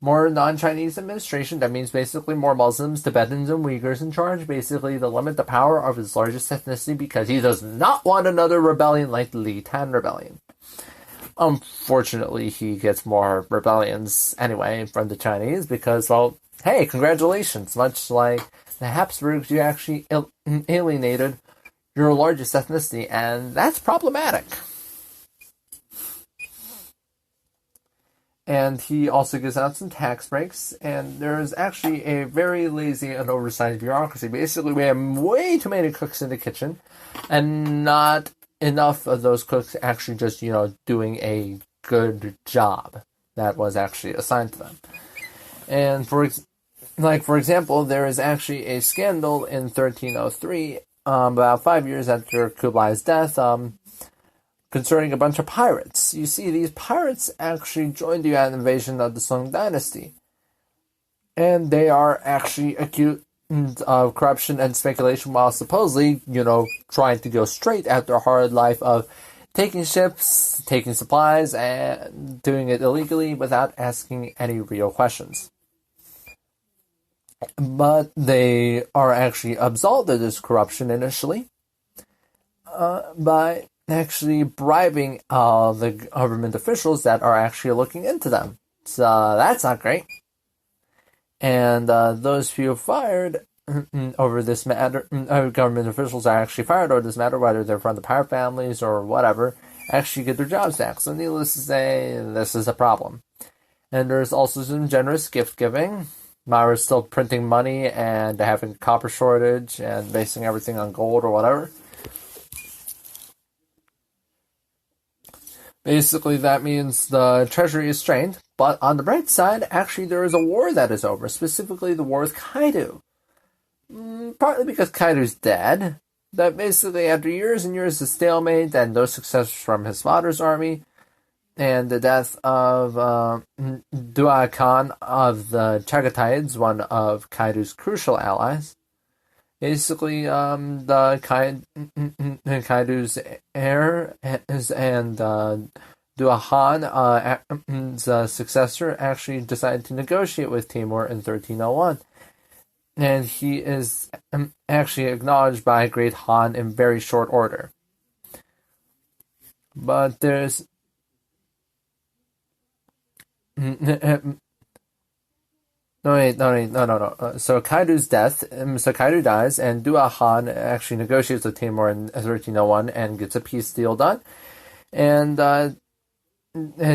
more non-Chinese administration. That means basically more Muslims, Tibetans, and Uyghurs in charge, basically to limit the power of his largest ethnicity because he does not want another rebellion like the Li Tan rebellion. Unfortunately, he gets more rebellions anyway from the Chinese because, well, hey, congratulations. Much like the Habsburgs, you actually alienated your largest ethnicity, and that's problematic. And he also gives out some tax breaks, and there's actually a very lazy and oversized bureaucracy. Basically, we have way too many cooks in the kitchen, and not enough of those cooks actually just, doing a good job that was actually assigned to them. And for example, there is actually a scandal in 1303, about 5 years after Kublai's death, concerning a bunch of pirates. You see, these pirates actually joined the Yuan invasion of the Song Dynasty. And they are actually accused of corruption and speculation while supposedly, trying to go straight after a hard life of taking ships, taking supplies, and doing it illegally without asking any real questions. But they are actually absolved of this corruption initially by actually bribing the government officials that are actually looking into them. So that's not great. And those few fired over this matter, government officials are actually fired over this matter, whether they're from the pirate families or whatever, actually get their jobs back. So needless to say, this is a problem. And there's also some generous gift giving. Myra's still printing money and having a copper shortage and basing everything on gold or whatever. Basically, that means the treasury is strained. But on the bright side, actually, there is a war that is over, specifically the war with Kaidu. Partly because Kaidu's dead. That basically, after years and years of stalemate and no success from his father's army, and the death of Dua Khan of the Chagatides, one of Kaidu's crucial allies. Basically, the Kaidu's heir and Dua Khan's successor actually decided to negotiate with Timur in 1301. And he is actually acknowledged by Great Khan in very short order. But there's No. So Kaidu's death, so Kaidu dies, and Dua Khan actually negotiates with Timur in 1301 and gets a peace deal done. And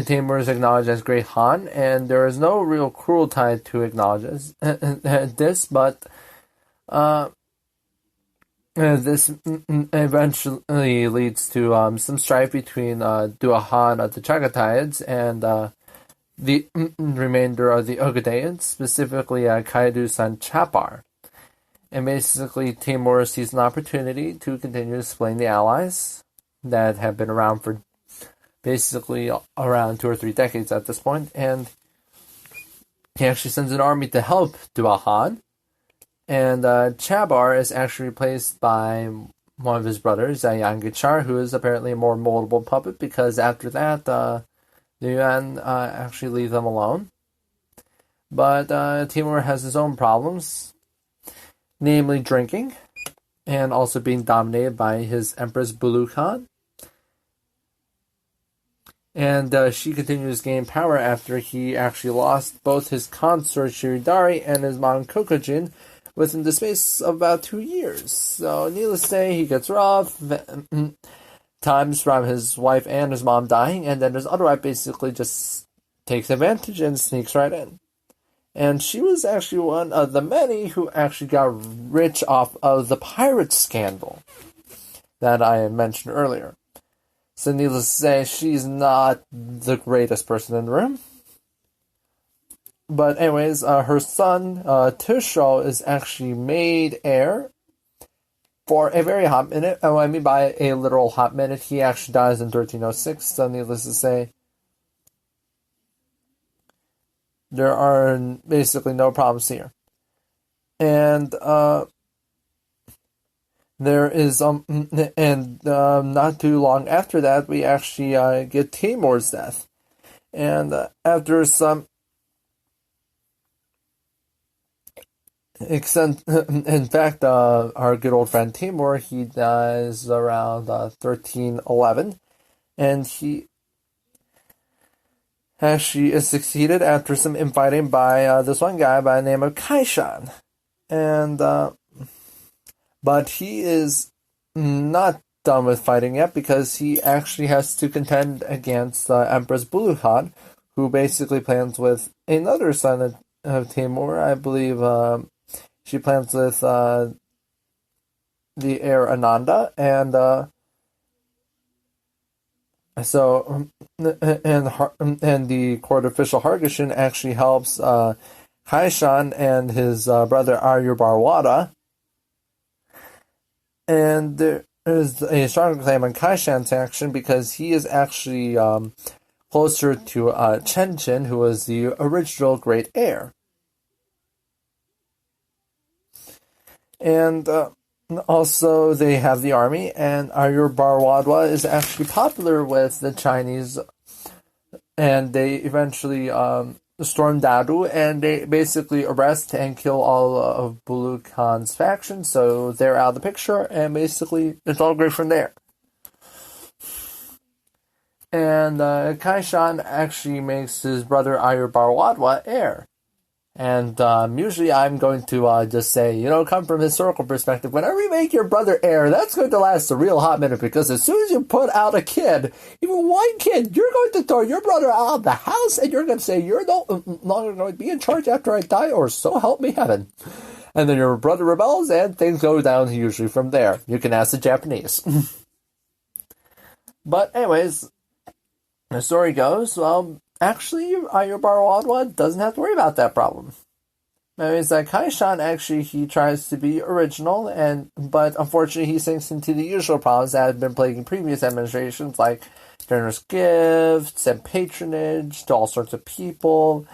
Timur is acknowledged as Great Khan, and there is no real cruelty to acknowledge this, but this eventually leads to some strife between Dua Khan of the Chagatides and the remainder of the Ogadaians, specifically Kaidu's son Chapar. And basically, Timur sees an opportunity to continue displaying the allies that have been around for basically around 2 or 3 decades at this point, and he actually sends an army to help Dua Khan. And Chabar is actually replaced by one of his brothers, Yangichar, who is apparently a more moldable puppet, because after that, the Yuan actually leave them alone. But Timur has his own problems, namely drinking, and also being dominated by his Empress Bulu Khan. And she continues to gain power after he actually lost both his consort Shiridari and his mom Kokojin within the space of about 2 years. So, needless to say, he gets rough, times from his wife and his mom dying, and then his other wife basically just takes advantage and sneaks right in. And she was actually one of the many who actually got rich off of the pirate scandal that I had mentioned earlier. So needless to say, she's not the greatest person in the room. But anyways, her son, Hsiao, is actually made heir for a very hot minute. Oh, I mean by a literal hot minute. He actually dies in 1306, so needless to say, there are basically no problems here. And there is not too long after that, we actually get Timur's death. And after some in fact, our good old friend Timur, he dies around 1311, and he actually is succeeded after some infighting by this one guy by the name of Kaishan. And but he is not done with fighting yet, because he actually has to contend against Empress Bulu Khan, who basically plans with another son of Timur. I believe she plans with the heir Ananda, and the court official Hargashan actually helps Kaishan and his brother Arya Barwada. And there is a strong claim on Kaishan's action, because he is actually closer to Chenchin, who was the original great heir. And also they have the army, and Arya Barwadwa is actually popular with the Chinese, and they eventually storm Dadu, and they basically arrest and kill all of Bulu Khan's faction, so they're out of the picture, and basically it's all great from there. And Kaishan actually makes his brother Arya Barwadwa heir. And usually I'm going to just say, come from a historical perspective, whenever you make your brother heir, that's going to last a real hot minute, because as soon as you put out a kid, even one kid, you're going to throw your brother out of the house, and you're going to say, you're no longer going to be in charge after I die, or so help me heaven. And then your brother rebels, and things go down usually from there. You can ask the Japanese. But anyways, the story goes, actually, Arya Barwadwa doesn't have to worry about that problem. That means that Kaishan actually, he tries to be original, but unfortunately he sinks into the usual problems that have been plaguing previous administrations, like generous gifts and patronage to all sorts of people.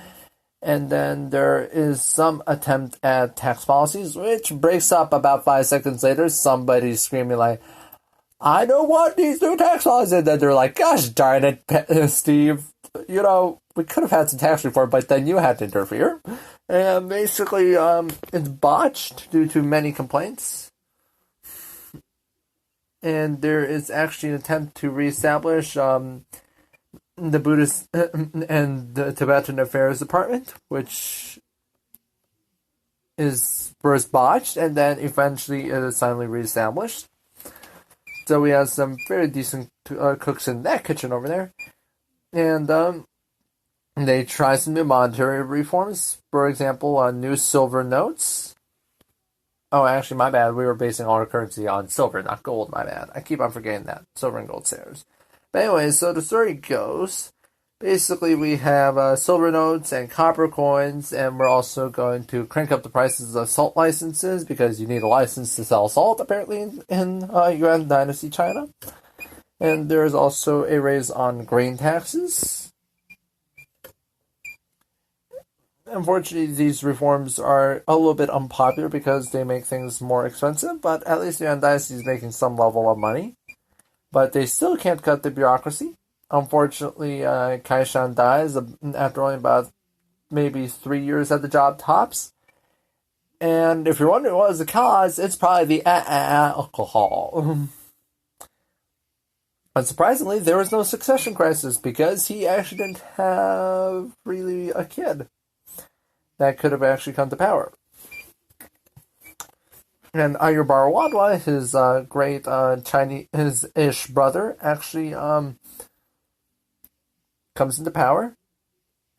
And then there is some attempt at tax policies, which breaks up about 5 seconds later. Somebody's screaming like, I don't want these new tax laws. And then they're like, gosh darn it, Steve. We could have had some tax reform, but then you had to interfere. And basically, it's botched due to many complaints. And there is actually an attempt to reestablish the Buddhist and the Tibetan Affairs Department, which is first botched, and then eventually it is finally reestablished. So we have some very decent cooks in that kitchen over there. And they try some new monetary reforms. For example, new silver notes. Oh, actually, my bad. We were basing all our currency on silver, not gold. My bad. I keep on forgetting that. Silver and gold shares. But anyway, so the story goes, basically we have silver notes and copper coins, and we're also going to crank up the prices of salt licenses, because you need a license to sell salt, apparently, in Yuan Dynasty China. And there is also a raise on grain taxes. Unfortunately, these reforms are a little bit unpopular because they make things more expensive, but at least the Yuan Dynasty is making some level of money. But they still can't cut the bureaucracy. Unfortunately, Kaishan dies after only about maybe 3 years at the job tops. And if you're wondering what was the cause, it's probably the alcohol. Unsurprisingly, there was no succession crisis, because he actually didn't have really a kid that could have actually come to power. And Ayurbar his great Chinese-ish brother, actually comes into power.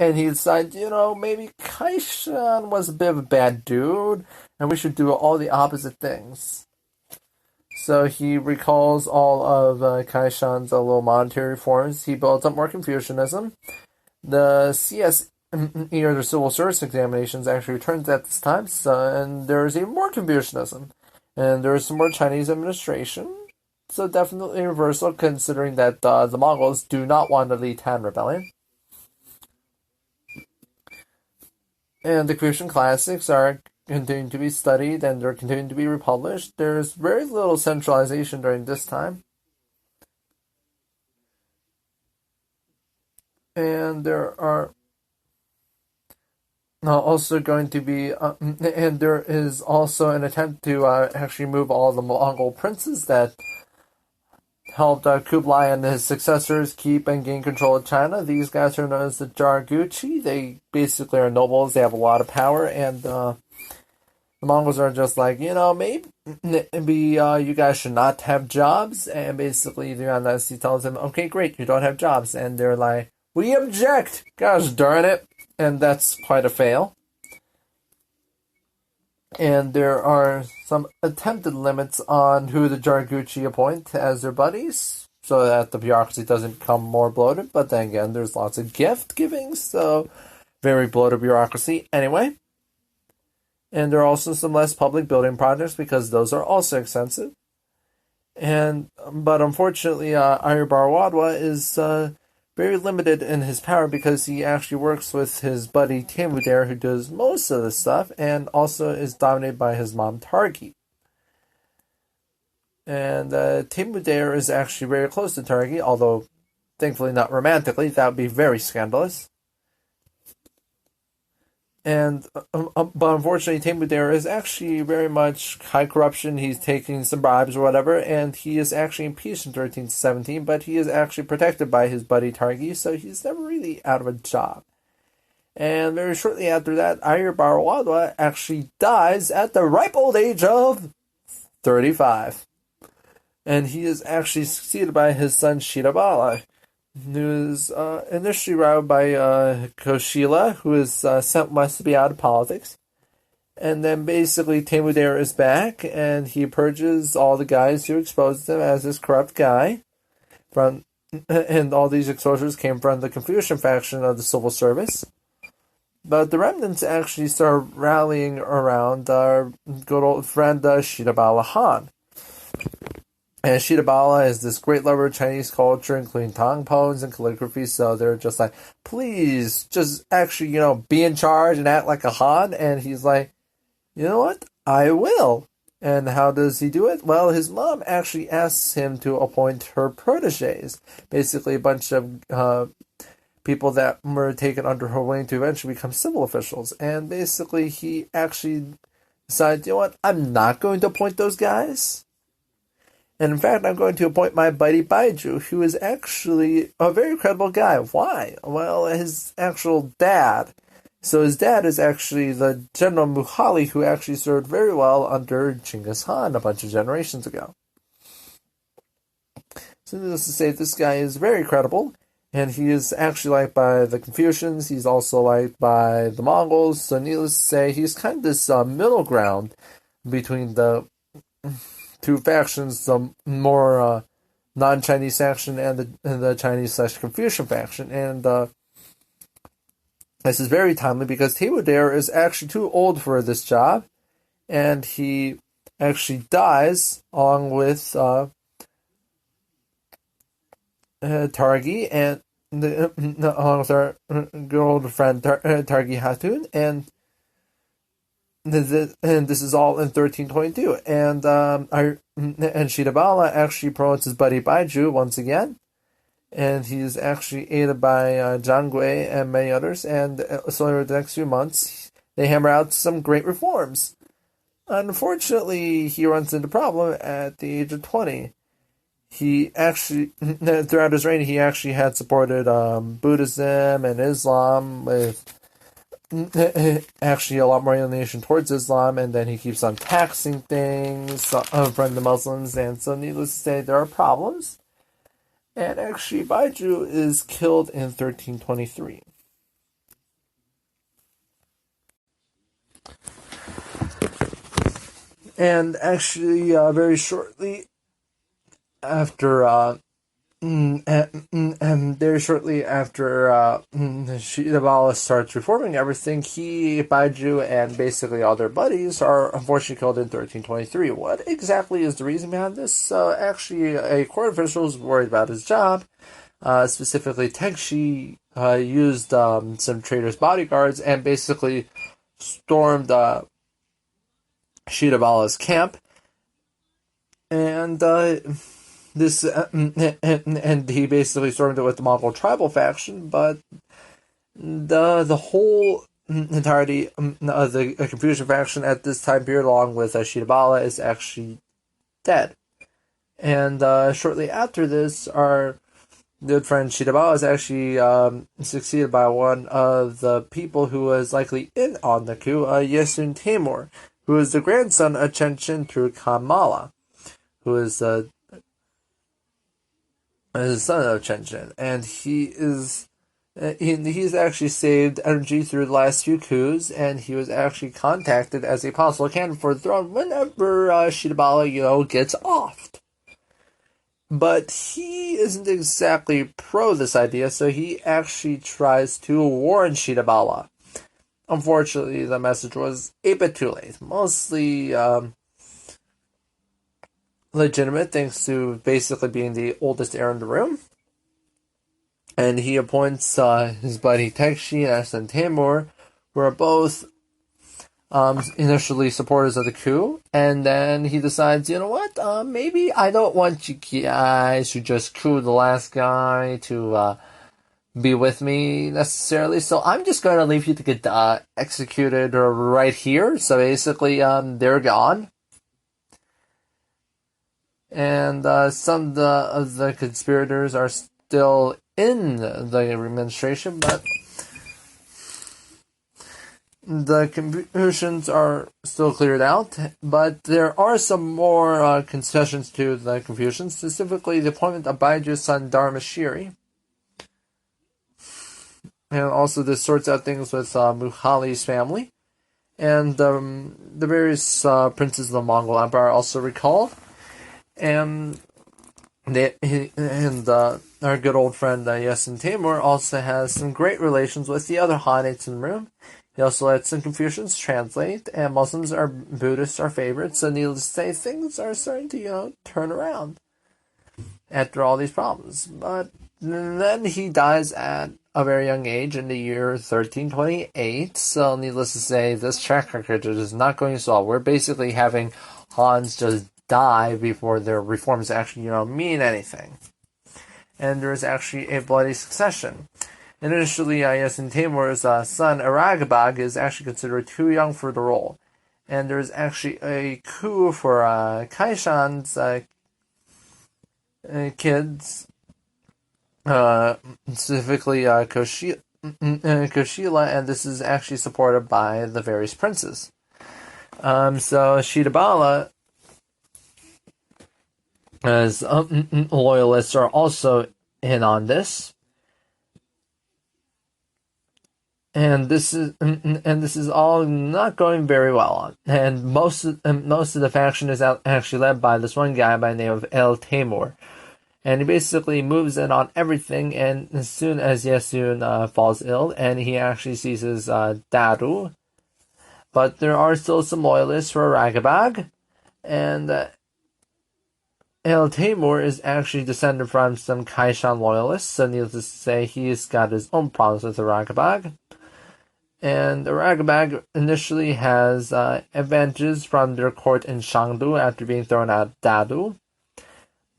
And he decides, maybe Kaishan was a bit of a bad dude, and we should do all the opposite things. So he recalls all of Kaishan's little monetary reforms. He builds up more Confucianism. The CS or the civil service examinations actually returns at this time, and there's even more Confucianism. And there's some more Chinese administration. So definitely a reversal, considering that the Mongols do not want to lead Han Rebellion. And the Confucian classics are continuing to be studied, and they're continuing to be republished. There's very little centralization during this time. And there are also going to be, and there is also an attempt to actually move all the Mongol princes that helped Khubilai and his successors keep and gain control of China. These guys are known as the Jarguchi. They basically are nobles. They have a lot of power, and the Mongols are just like, maybe you guys should not have jobs. And basically, the Yuan Dynasty tells them, okay, great, you don't have jobs. And they're like, we object! Gosh darn it! And that's quite a fail. And there are some attempted limits on who the Jarguchi appoint as their buddies, so that the bureaucracy doesn't become more bloated. But then again, there's lots of gift giving, so very bloated bureaucracy. Anyway. And there are also some less public building projects, because those are also expensive. But unfortunately, Ayurbar is very limited in his power, because he actually works with his buddy Temudare, who does most of the stuff, and also is dominated by his mom Targi. And Temudare is actually very close to Targi, although thankfully not romantically. That would be very scandalous. But unfortunately, Temudare is actually very much high corruption. He's taking some bribes or whatever, and he is actually impeached in 1317, but he is actually protected by his buddy Targi, so he's never really out of a job. And very shortly after that, Ayurbar actually dies at the ripe old age of 35. And he is actually succeeded by his son Shidabala, who is initially routed by Koshila, who is sent west to be out of politics. And then basically Temudare is back, and he purges all the guys who exposed him as this corrupt guy. And all these exposures came from the Confucian faction of the civil service. But the remnants actually start rallying around our good old friend Shidabala Han. And Shidabala is this great lover of Chinese culture, including Tang poems and calligraphy, so they're just like, please, just actually, be in charge and act like a Han. And he's like, you know what? I will. And how does he do it? Well, his mom actually asks him to appoint her proteges, basically a bunch of people that were taken under her wing to eventually become civil officials. And basically, he actually decided, you know what? I'm not going to appoint those guys. And in fact, I'm going to appoint my buddy Baiju, who is actually a very credible guy. Why? Well, his actual dad. So his dad is actually the General Muhali, who actually served very well under Genghis Khan a bunch of generations ago. So needless to say, this guy is very credible, and he is actually liked by the Confucians. He's also liked by the Mongols. So needless to say, he's kind of this middle ground between the two factions, the more non-Chinese faction and the Chinese/Confucian faction. And this is very timely because Temudare is actually too old for this job, and he actually dies along with Targi and along with our good old friend Targi Hatun, and this is all in 1322. And Shidabala actually promotes his buddy Baiju once again, and he's actually aided by Zhang Gui and many others. And so over the next few months, they hammer out some great reforms. Unfortunately, he runs into a problem at the age of 20. He actually, throughout his reign, he actually had supported Buddhism and Islam with actually a lot more alienation towards Islam, and then he keeps on taxing things from the Muslims, and so needless to say, there are problems. And actually, Baiju is killed in 1323. And actually, very shortly after Shidabala starts reforming everything, he, Baiju, and basically all their buddies are unfortunately killed in 1323. What exactly is the reason behind this? Actually, a court official is worried about his job. Specifically, Tengshi used some traitors' bodyguards and basically stormed Shidabala's camp. And and he basically stormed it with the Mongol tribal faction, but the whole entirety of the Confucian faction at this time period, along with Shidabala, is actually dead. And shortly after this, our good friend Shidabala is actually succeeded by one of the people who was likely in on the coup, Yesun Timur, who is the grandson of Chenchin Khan Mala, who is the son of Chenchin, and he's actually saved energy through the last few coups, and he was actually contacted as a possible candidate for the throne whenever Shidabala, gets offed. But he isn't exactly pro this idea, so he actually tries to warn Shidabala. Unfortunately, the message was a bit too late. Mostly legitimate, thanks to basically being the oldest heir in the room. And he appoints his buddy Tekshi and Aslan Timur, who are both initially supporters of the coup. And then he decides, you know what, maybe I don't want you guys to just coup the last guy to be with me necessarily. So I'm just going to leave you to get executed right here. So basically, they're gone. And some of the conspirators are still in the administration, but the Confucians are still cleared out. But there are some more concessions to the Confucians, specifically the appointment of Baiju's son Dharmashiri. And also this sorts out things with Mughali's family. And the various princes of the Mongol Empire are also recalled. And our good old friend Yesin Timur also has some great relations with the other Khanates in the room. He also lets some Confucians translate, and Muslims or Buddhists are favorites. So needless to say, things are starting to turn around after all these problems. But then he dies at a very young age in the year 1328. So needless to say, this track record is not going so well. We're basically having Hans just die before their reforms actually, mean anything. And there is actually a bloody succession. Initially, Yesin Timur's son, Aragabag, is actually considered too young for the role. And there is actually a coup for Kaishan's kids, specifically Koshila, and this is actually supported by the various princes. So Shidabala, as loyalists, are also in on this, and this is all not going very well. And most of the faction is actually led by this one guy by the name of El Timur, and he basically moves in on everything. And as soon as Yesun falls ill, and he actually seizes Daru, but there are still some loyalists for Ragabag, and El Timur is actually descended from some Kaishan loyalists, so needless to say, he's got his own problems with Aragabag. And Aragabag initially has advantages from their court in Shangdu after being thrown out of Dadu.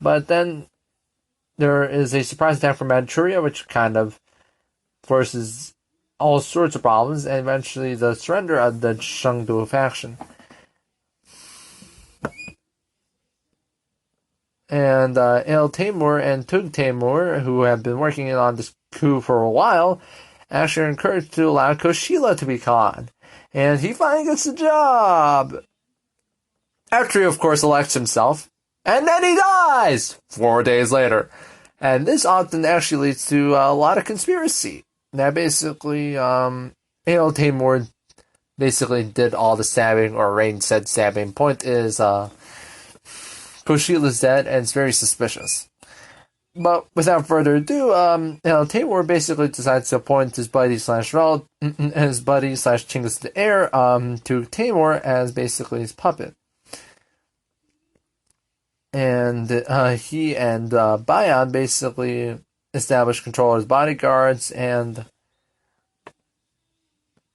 But then there is a surprise attack from Manchuria, which kind of forces all sorts of problems, and eventually the surrender of the Shangdu faction. And El Timur and Tug Timur, who have been working on this coup for a while, actually are encouraged to allow Khubilai to be Khan. And he finally gets the job. After he, of course, elects himself. And then he dies 4 days later. And this often actually leads to a lot of conspiracy. Now, basically, Timur basically did all the stabbing, or Rain said stabbing. Point is, Khubilai's dead, and it's very suspicious. But without further ado, Timur basically decides to appoint his buddy slash Chinggis the heir to Timur as basically his puppet. And he and Bayan basically establish control of his bodyguards, and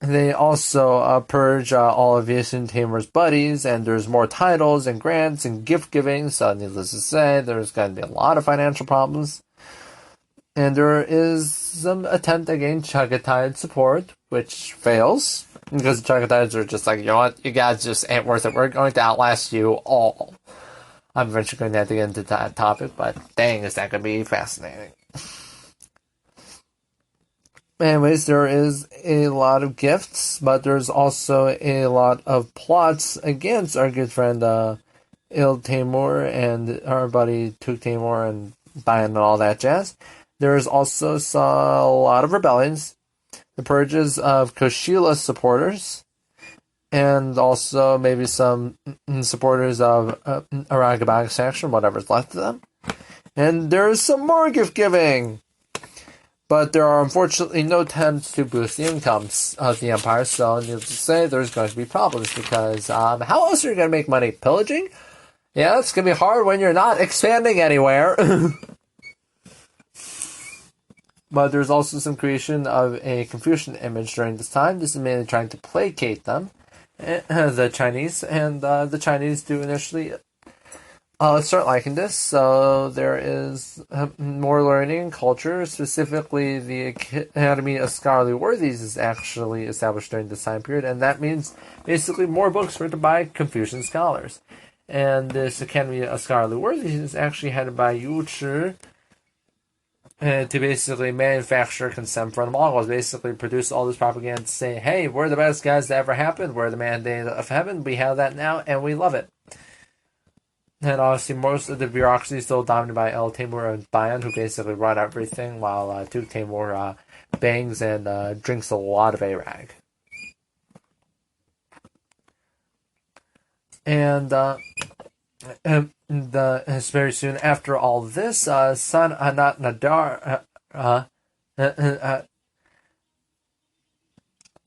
they also purge all of Yasun Timur's buddies, and there's more titles and grants and gift giving, so needless to say, there's going to be a lot of financial problems. And there is some attempt to gain Chagatai support, which fails, because the Chagatides are just like, you know what, you guys just ain't worth it, we're going to outlast you all. I'm eventually going to have to get into that topic, but dang, is that going to be fascinating. Anyways, there is a lot of gifts, but there's also a lot of plots against our good friend Timur and our buddy Tuk Timur and Bayan and all that jazz. There's also a lot of rebellions, the purges of Khubilai's supporters, and also maybe some supporters of Aragabag section, whatever's left of them. And there's some more gift giving. But there are unfortunately no attempts to boost the incomes of the empire, so needless to say, there's going to be problems, because how else are you going to make money? Pillaging? Yeah, it's going to be hard when you're not expanding anywhere. But there's also some creation of a Confucian image during this time. This is mainly trying to placate them, the Chinese, and the Chinese do initially start liking this, so there is more learning and culture. Specifically, the Academy of Scholarly Worthies is actually established during this time period, and that means basically more books written by Confucian scholars. And this Academy of Scholarly Worthies is actually headed by Yu Chi to basically manufacture consent for the Mongols, basically produce all this propaganda to say, hey, we're the best guys that ever happened, we're the mandate of heaven, we have that now, and we love it. And obviously, most of the bureaucracy is still dominated by Timur and Bayan, who basically run everything, while Tuk Timur bangs and drinks a lot of Arag. And very soon after all this, son Anat Nadar,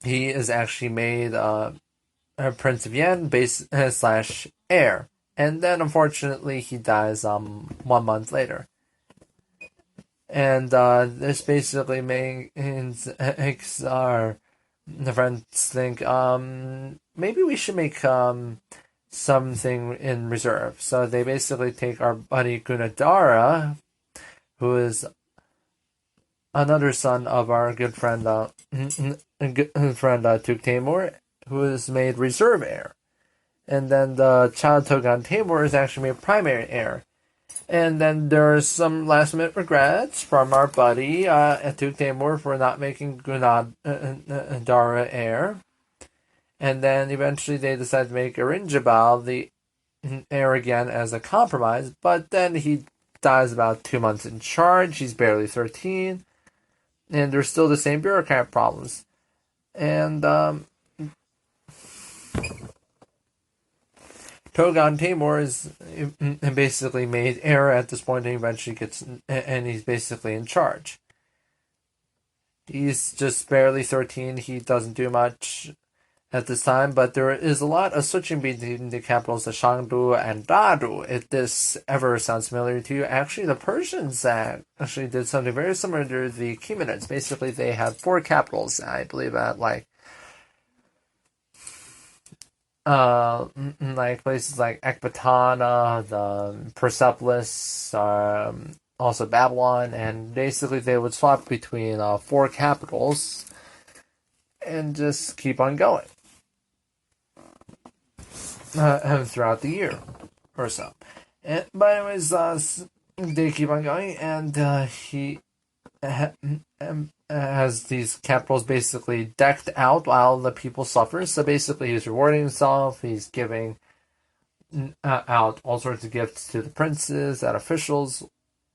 he is actually made Prince of Yan slash heir. And then, unfortunately, he dies 1 month later. And this basically makes our friends think, maybe we should make something in reserve. So they basically take our buddy Gunadara, who is another son of our good friend Tuk Timur, who is made reserve heir. And then the child Togan Timur is actually made primary heir. And then there's some last-minute regrets from our buddy Tuk Timur for not making Gunadara heir. And then eventually they decide to make Arinjabal the heir again as a compromise. But then he dies about 2 months in charge. He's barely 13. And there's still the same bureaucrat problems. And Togan Timur is basically made heir at this point, and eventually he's basically in charge. He's just barely 13. He doesn't do much at this time, but there is a lot of switching between the capitals of Shangdu and Dadu. If this ever sounds familiar to you, actually the Persians actually did something very similar to the Achaemenids. Basically, they had 4 capitals, I believe, at like places like Ecbatana, the Persepolis, also Babylon, and basically they would swap between 4 capitals and just keep on going throughout the year or so. But anyways, they keep on going, and he has these capitals basically decked out while the people suffer. So basically, he's rewarding himself. He's giving out all sorts of gifts to the princes and officials.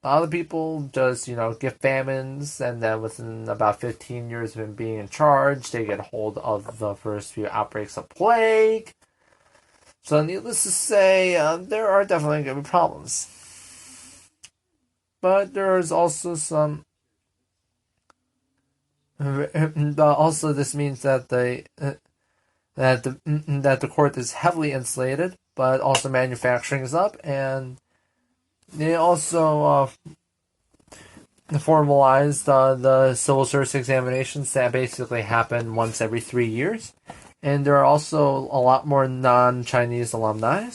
Other people just, give famines, and then within about 15 years of him being in charge, they get hold of the first few outbreaks of plague. So needless to say, there are definitely going to be problems. But there's also some... Also, this means that the court is heavily insulated, but also manufacturing is up, and they also formalized the civil service examinations that basically happen once every 3 years. And there are also a lot more non-Chinese alumni.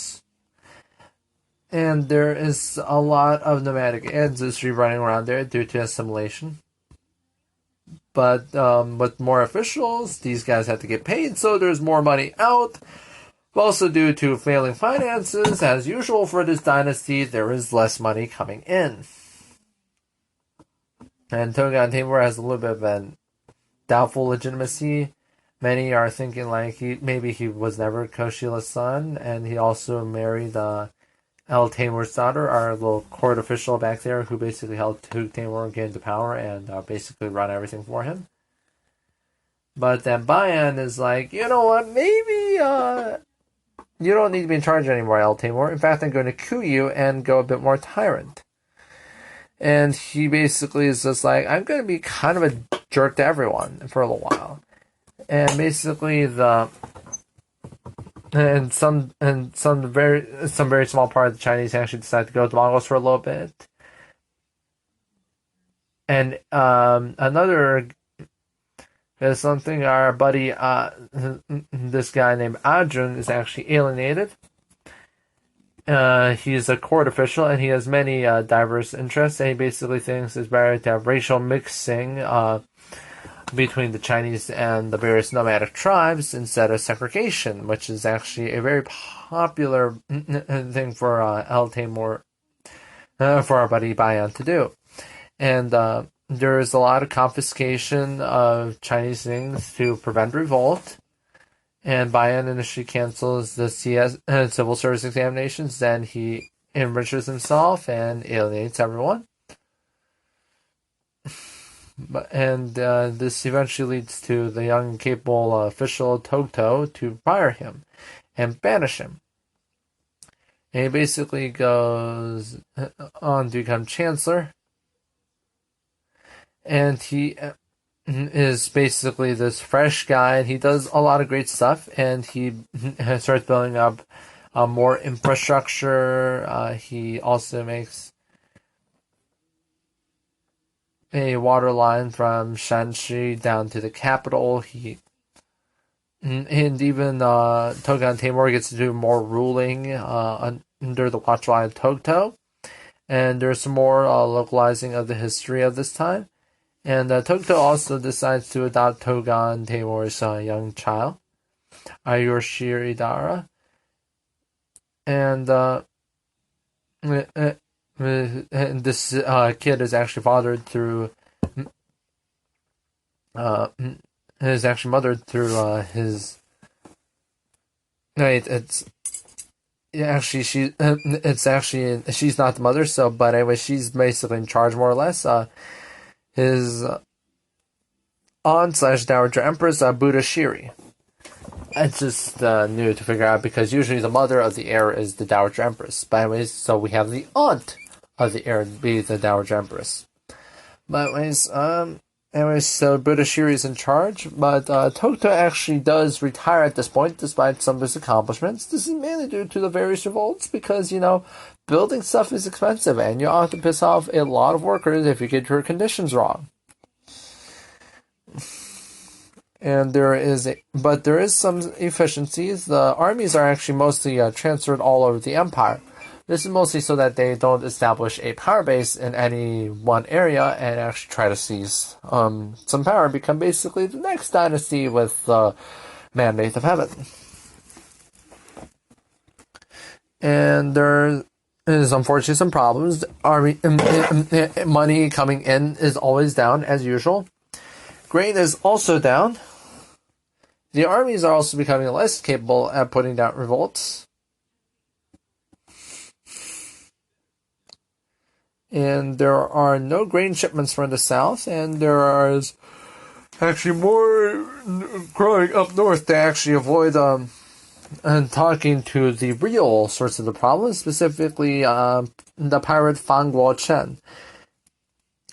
And there is a lot of nomadic ancestry running around there due to assimilation. But with more officials, these guys have to get paid, so there's more money out. Also, due to failing finances, as usual for this dynasty, there is less money coming in. And Togan Timur has a little bit of a doubtful legitimacy. Many are thinking maybe he was never Koshila's son, and he also married El Timur's daughter, our little court official back there, who basically helped Timur get into power and basically run everything for him. But then Bayan is like, you know what, maybe you don't need to be in charge anymore, El Timur. In fact, I'm going to coup you and go a bit more tyrant. And he basically is just like, I'm going to be kind of a jerk to everyone for a little while. And basically some very small part of the Chinese actually decide to go to the Mongols for a little bit. And there's something our buddy, this guy named Arjun, is actually alienated. He's a court official, and he has many diverse interests, and he basically thinks it's better to have racial mixing between the Chinese and the various nomadic tribes instead of segregation, which is actually a very popular thing for El Timur, for our buddy Bayan to do. And there is a lot of confiscation of Chinese things to prevent revolt. And Bayan initially cancels the civil service examinations, then he enriches himself and alienates everyone. This eventually leads to the young and capable official Togto to fire him and banish him. And he basically goes on to become chancellor. And he is basically this fresh guy, and he does a lot of great stuff, and he starts building up more infrastructure. He also makes a water line from Shanxi down to the capital. And even Togan Timur gets to do more ruling under the watchline of Togto. And there's some more localizing of the history of this time. And Togto also decides to adopt Togan Timur's young child, Ayurshir Idara. And this kid is actually fathered through is actually mothered through his. She's not the mother. So, but anyway, she's basically in charge more or less. His aunt / dowager empress Buddha Shiri. It's just new to figure out because usually the mother of the heir is the dowager empress. But anyways, so we have the aunt of the heir be the dowager empress. But anyways, so Buddha Shiri is in charge, but Togto actually does retire at this point despite some of his accomplishments. This is mainly due to the various revolts because, building stuff is expensive and you have to piss off a lot of workers if you get your conditions wrong. And there is some efficiencies. The armies are actually mostly transferred all over the empire. This is mostly so that they don't establish a power base in any one area and actually try to seize some power and become basically the next dynasty with the mandate of heaven. And is unfortunately some problems. Army money coming in is always down as usual. Grain is also down. The armies are also becoming less capable at putting down revolts. And there are no grain shipments from the south, and there is actually more growing up north to actually avoid and talking to the real source of the problem, specifically the pirate Fang Guo-chen.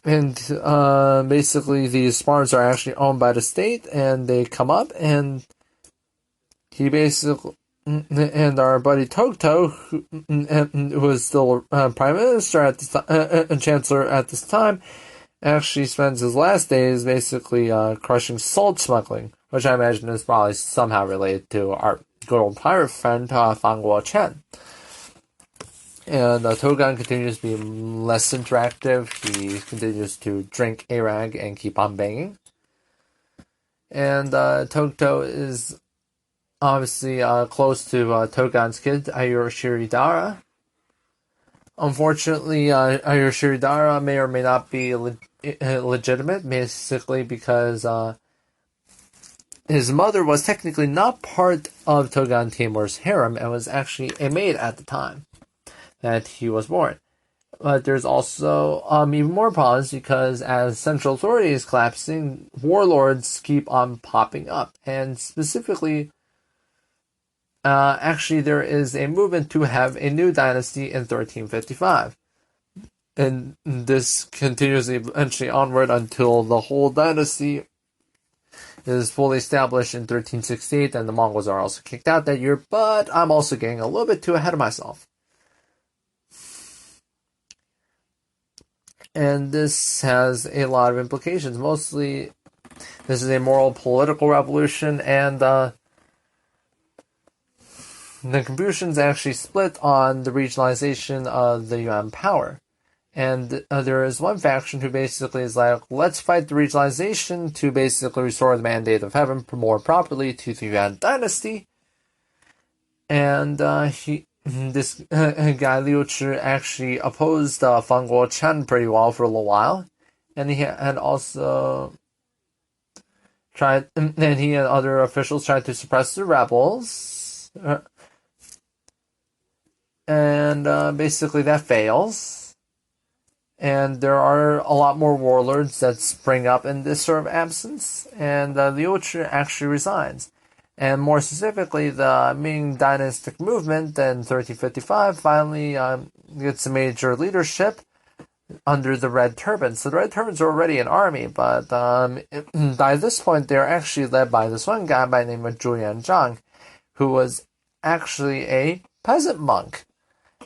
And basically these farms are actually owned by the state, and they come up, and he basically, and our buddy Tokto, who was still prime minister at this and chancellor at this time, actually spends his last days basically crushing salt smuggling, which I imagine is probably somehow related to our good old pirate friend Fang Guo-chen. And Togan continues to be less interactive. He continues to drink Arag and keep on banging. And Tokto is obviously close to Togan's kid, Ayur Shiridara. Unfortunately, Ayur Shiridara may or may not be legitimate, basically because his mother was technically not part of Togan Timur's harem and was actually a maid at the time that he was born. But there's also even more problems because as central authority is collapsing, warlords keep on popping up. And specifically, actually there is a movement to have a new dynasty in 1355. And this continues eventually onward until the whole dynasty is fully established in 1368, and the Mongols are also kicked out that year, but I'm also getting a little bit too ahead of myself. And this has a lot of implications. Mostly, this is a moral political revolution, and the Confucians actually split on the regionalization of the Yuan power. And there is one faction who basically is like, let's fight the regionalization to basically restore the mandate of heaven more properly to the Yuan Dynasty. And this guy Liu Chi actually opposed Fang Guo-chen pretty well for a little while. And he had also tried, and he and other officials tried to suppress the rebels. And basically that fails. And there are a lot more warlords that spring up in this sort of absence, and Liu Chi actually resigns. And more specifically, the Ming dynastic movement in 1355 finally gets a major leadership under the Red Turbans. So the Red Turbans are already an army, but by this point they're actually led by this one guy by the name of Zhuyan Zhang, who was actually a peasant monk.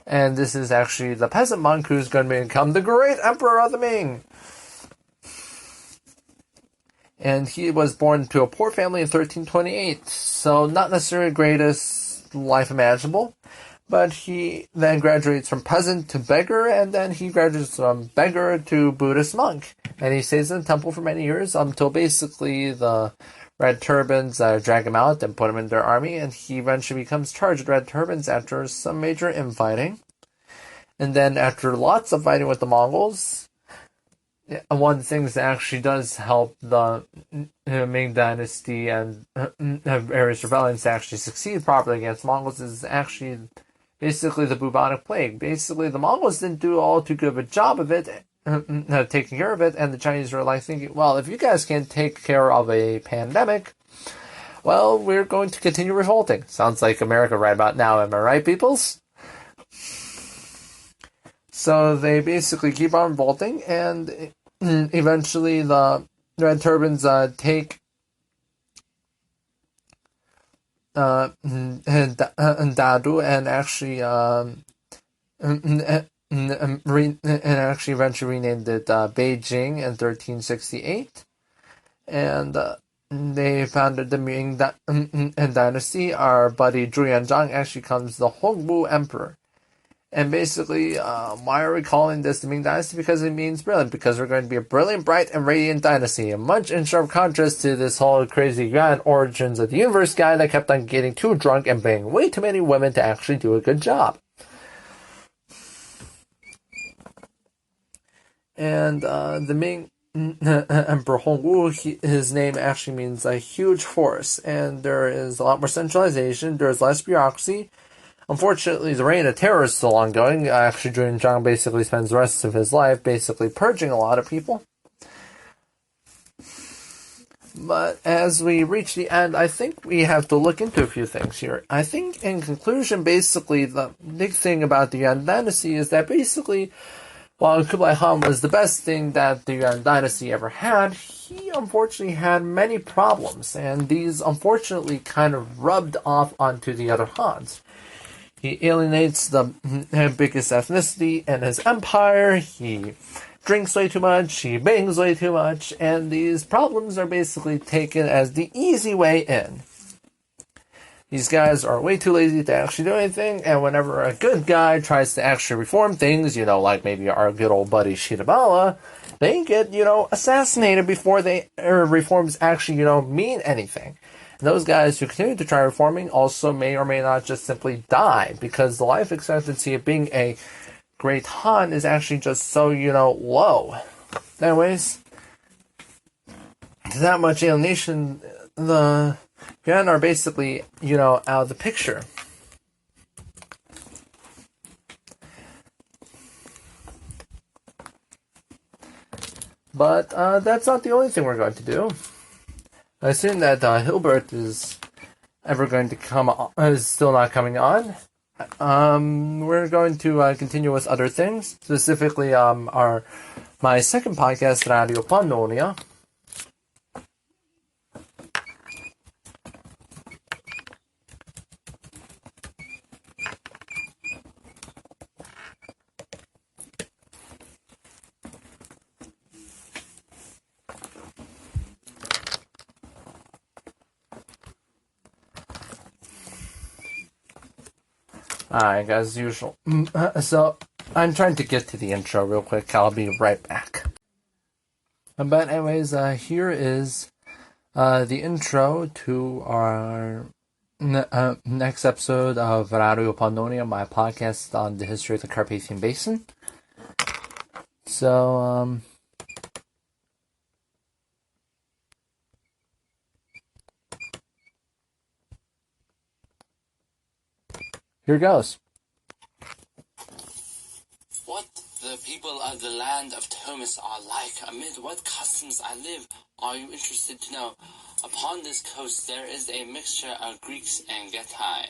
And this is actually the peasant monk who's going to become the great emperor of the Ming. And he was born to a poor family in 1328, so not necessarily the greatest life imaginable. But he then graduates from peasant to beggar, and then he graduates from beggar to Buddhist monk. And he stays in the temple for many years until basically the Red Turbans drag him out and put him in their army, and he eventually becomes charged with Red Turbans after some major infighting. And then after lots of fighting with the Mongols, one of the things that actually does help the Ming Dynasty and various rebellions to actually succeed properly against Mongols is actually basically the bubonic plague. Basically, the Mongols didn't do all too good of a job of it, taking care of it, and the Chinese were like thinking, well, if you guys can't take care of a pandemic, well, we're going to continue revolting. Sounds like America right about now, am I right, peoples? So they basically keep on revolting, and eventually the Red Turbans take Dadu and actually actually eventually renamed it Beijing in 1368, and they founded the Ming Dynasty. Our buddy Zhuyan Zhang actually becomes the Hongwu Emperor. And basically, why are we calling this the Ming Dynasty? Because it means brilliant, because we're going to be a brilliant, bright, and radiant dynasty, much in sharp contrast to this whole crazy grand origins of the universe guy that kept on getting too drunk and banging way too many women to actually do a good job. And the Ming Emperor Hongwu, his name actually means a huge force, and there is a lot more centralization, there's less bureaucracy. Unfortunately, the reign of terror is still ongoing. Actually, Zhuge Zhang basically spends the rest of his life basically purging a lot of people. But as we reach the end, I think we have to look into a few things here. I think, in conclusion, basically, the big thing about the Yuan Dynasty is that basically, while Khubilai Khan was the best thing that the Yuan Dynasty ever had, he unfortunately had many problems, and these unfortunately kind of rubbed off onto the other Khans. He alienates the biggest ethnicity in his empire, he drinks way too much, he bangs way too much, and these problems are basically taken as the easy way in. These guys are way too lazy to actually do anything, and whenever a good guy tries to actually reform things, like maybe our good old buddy Shidabala, they get, assassinated before reforms actually, mean anything. And those guys who continue to try reforming also may or may not just simply die, because the life expectancy of being a great Han is actually just so, low. Anyways, that much alienation, the Yuan are basically, out of the picture. But that's not the only thing we're going to do. I assume that Herbert is still not coming on. We're going to continue with other things, specifically my second podcast, Radio Pannonia. Alright, guys, as usual. So, I'm trying to get to the intro real quick. I'll be right back. But anyways, here is the intro to our next episode of Radio Pannonia, my podcast on the history of the Carpathian Basin. So, here goes. What the people of the land of Thomas are like, amid what customs I live, are you interested to know? Upon this coast there is a mixture of Greeks and Getae.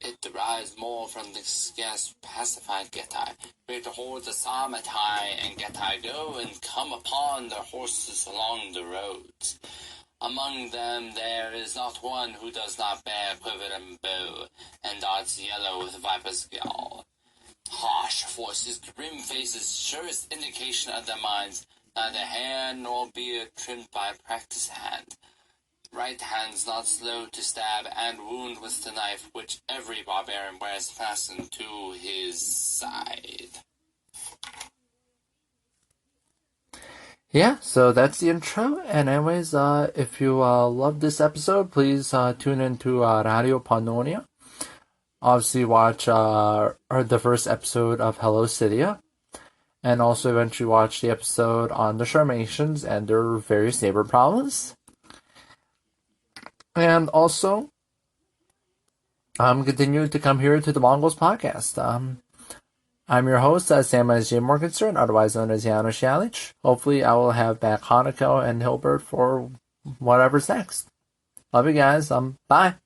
It derives more from the scarce pacified Getae. Great hordes of Sarmatai and Getae go and come upon their horses along the roads. Among them there is not one who does not bear quiver and bow, and darts yellow with viper's gall. Harsh voices, grim faces, surest indication of their minds, neither hair nor beard trimmed by practised hand. Right hands not slow to stab and wound with the knife which every barbarian wears fastened to his side. Yeah, so that's the intro. And anyways, if you love this episode, please tune into Radio Pannonia. Obviously, watch the first episode of Hello Scythia. And also eventually watch the episode on the Sarmatians and their various neighbor problems. And also, continue to come here to the Mongols Podcast. I'm your host, Samuel J. Morgenstern, otherwise known as Janusz Shalich. Hopefully, I will have back Hanako and Herbert for whatever's next. Love you guys. Bye.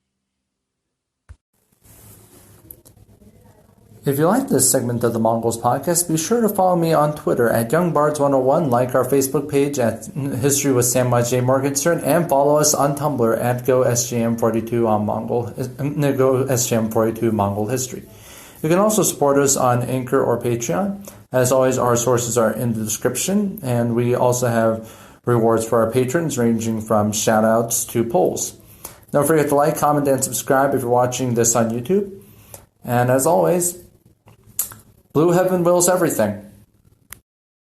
If you like this segment of the Mongols Podcast, be sure to follow me on Twitter at YoungBards101, like our Facebook page at History with Samuel J. Morgenstern, and follow us on Tumblr at GoSJM42 on GoSJM42 Mongol History. You can also support us on Anchor or Patreon. As always, our sources are in the description, and we also have rewards for our patrons ranging from shoutouts to polls. Don't forget to like, comment, and subscribe if you're watching this on YouTube. And as always, Blue Heaven wills everything.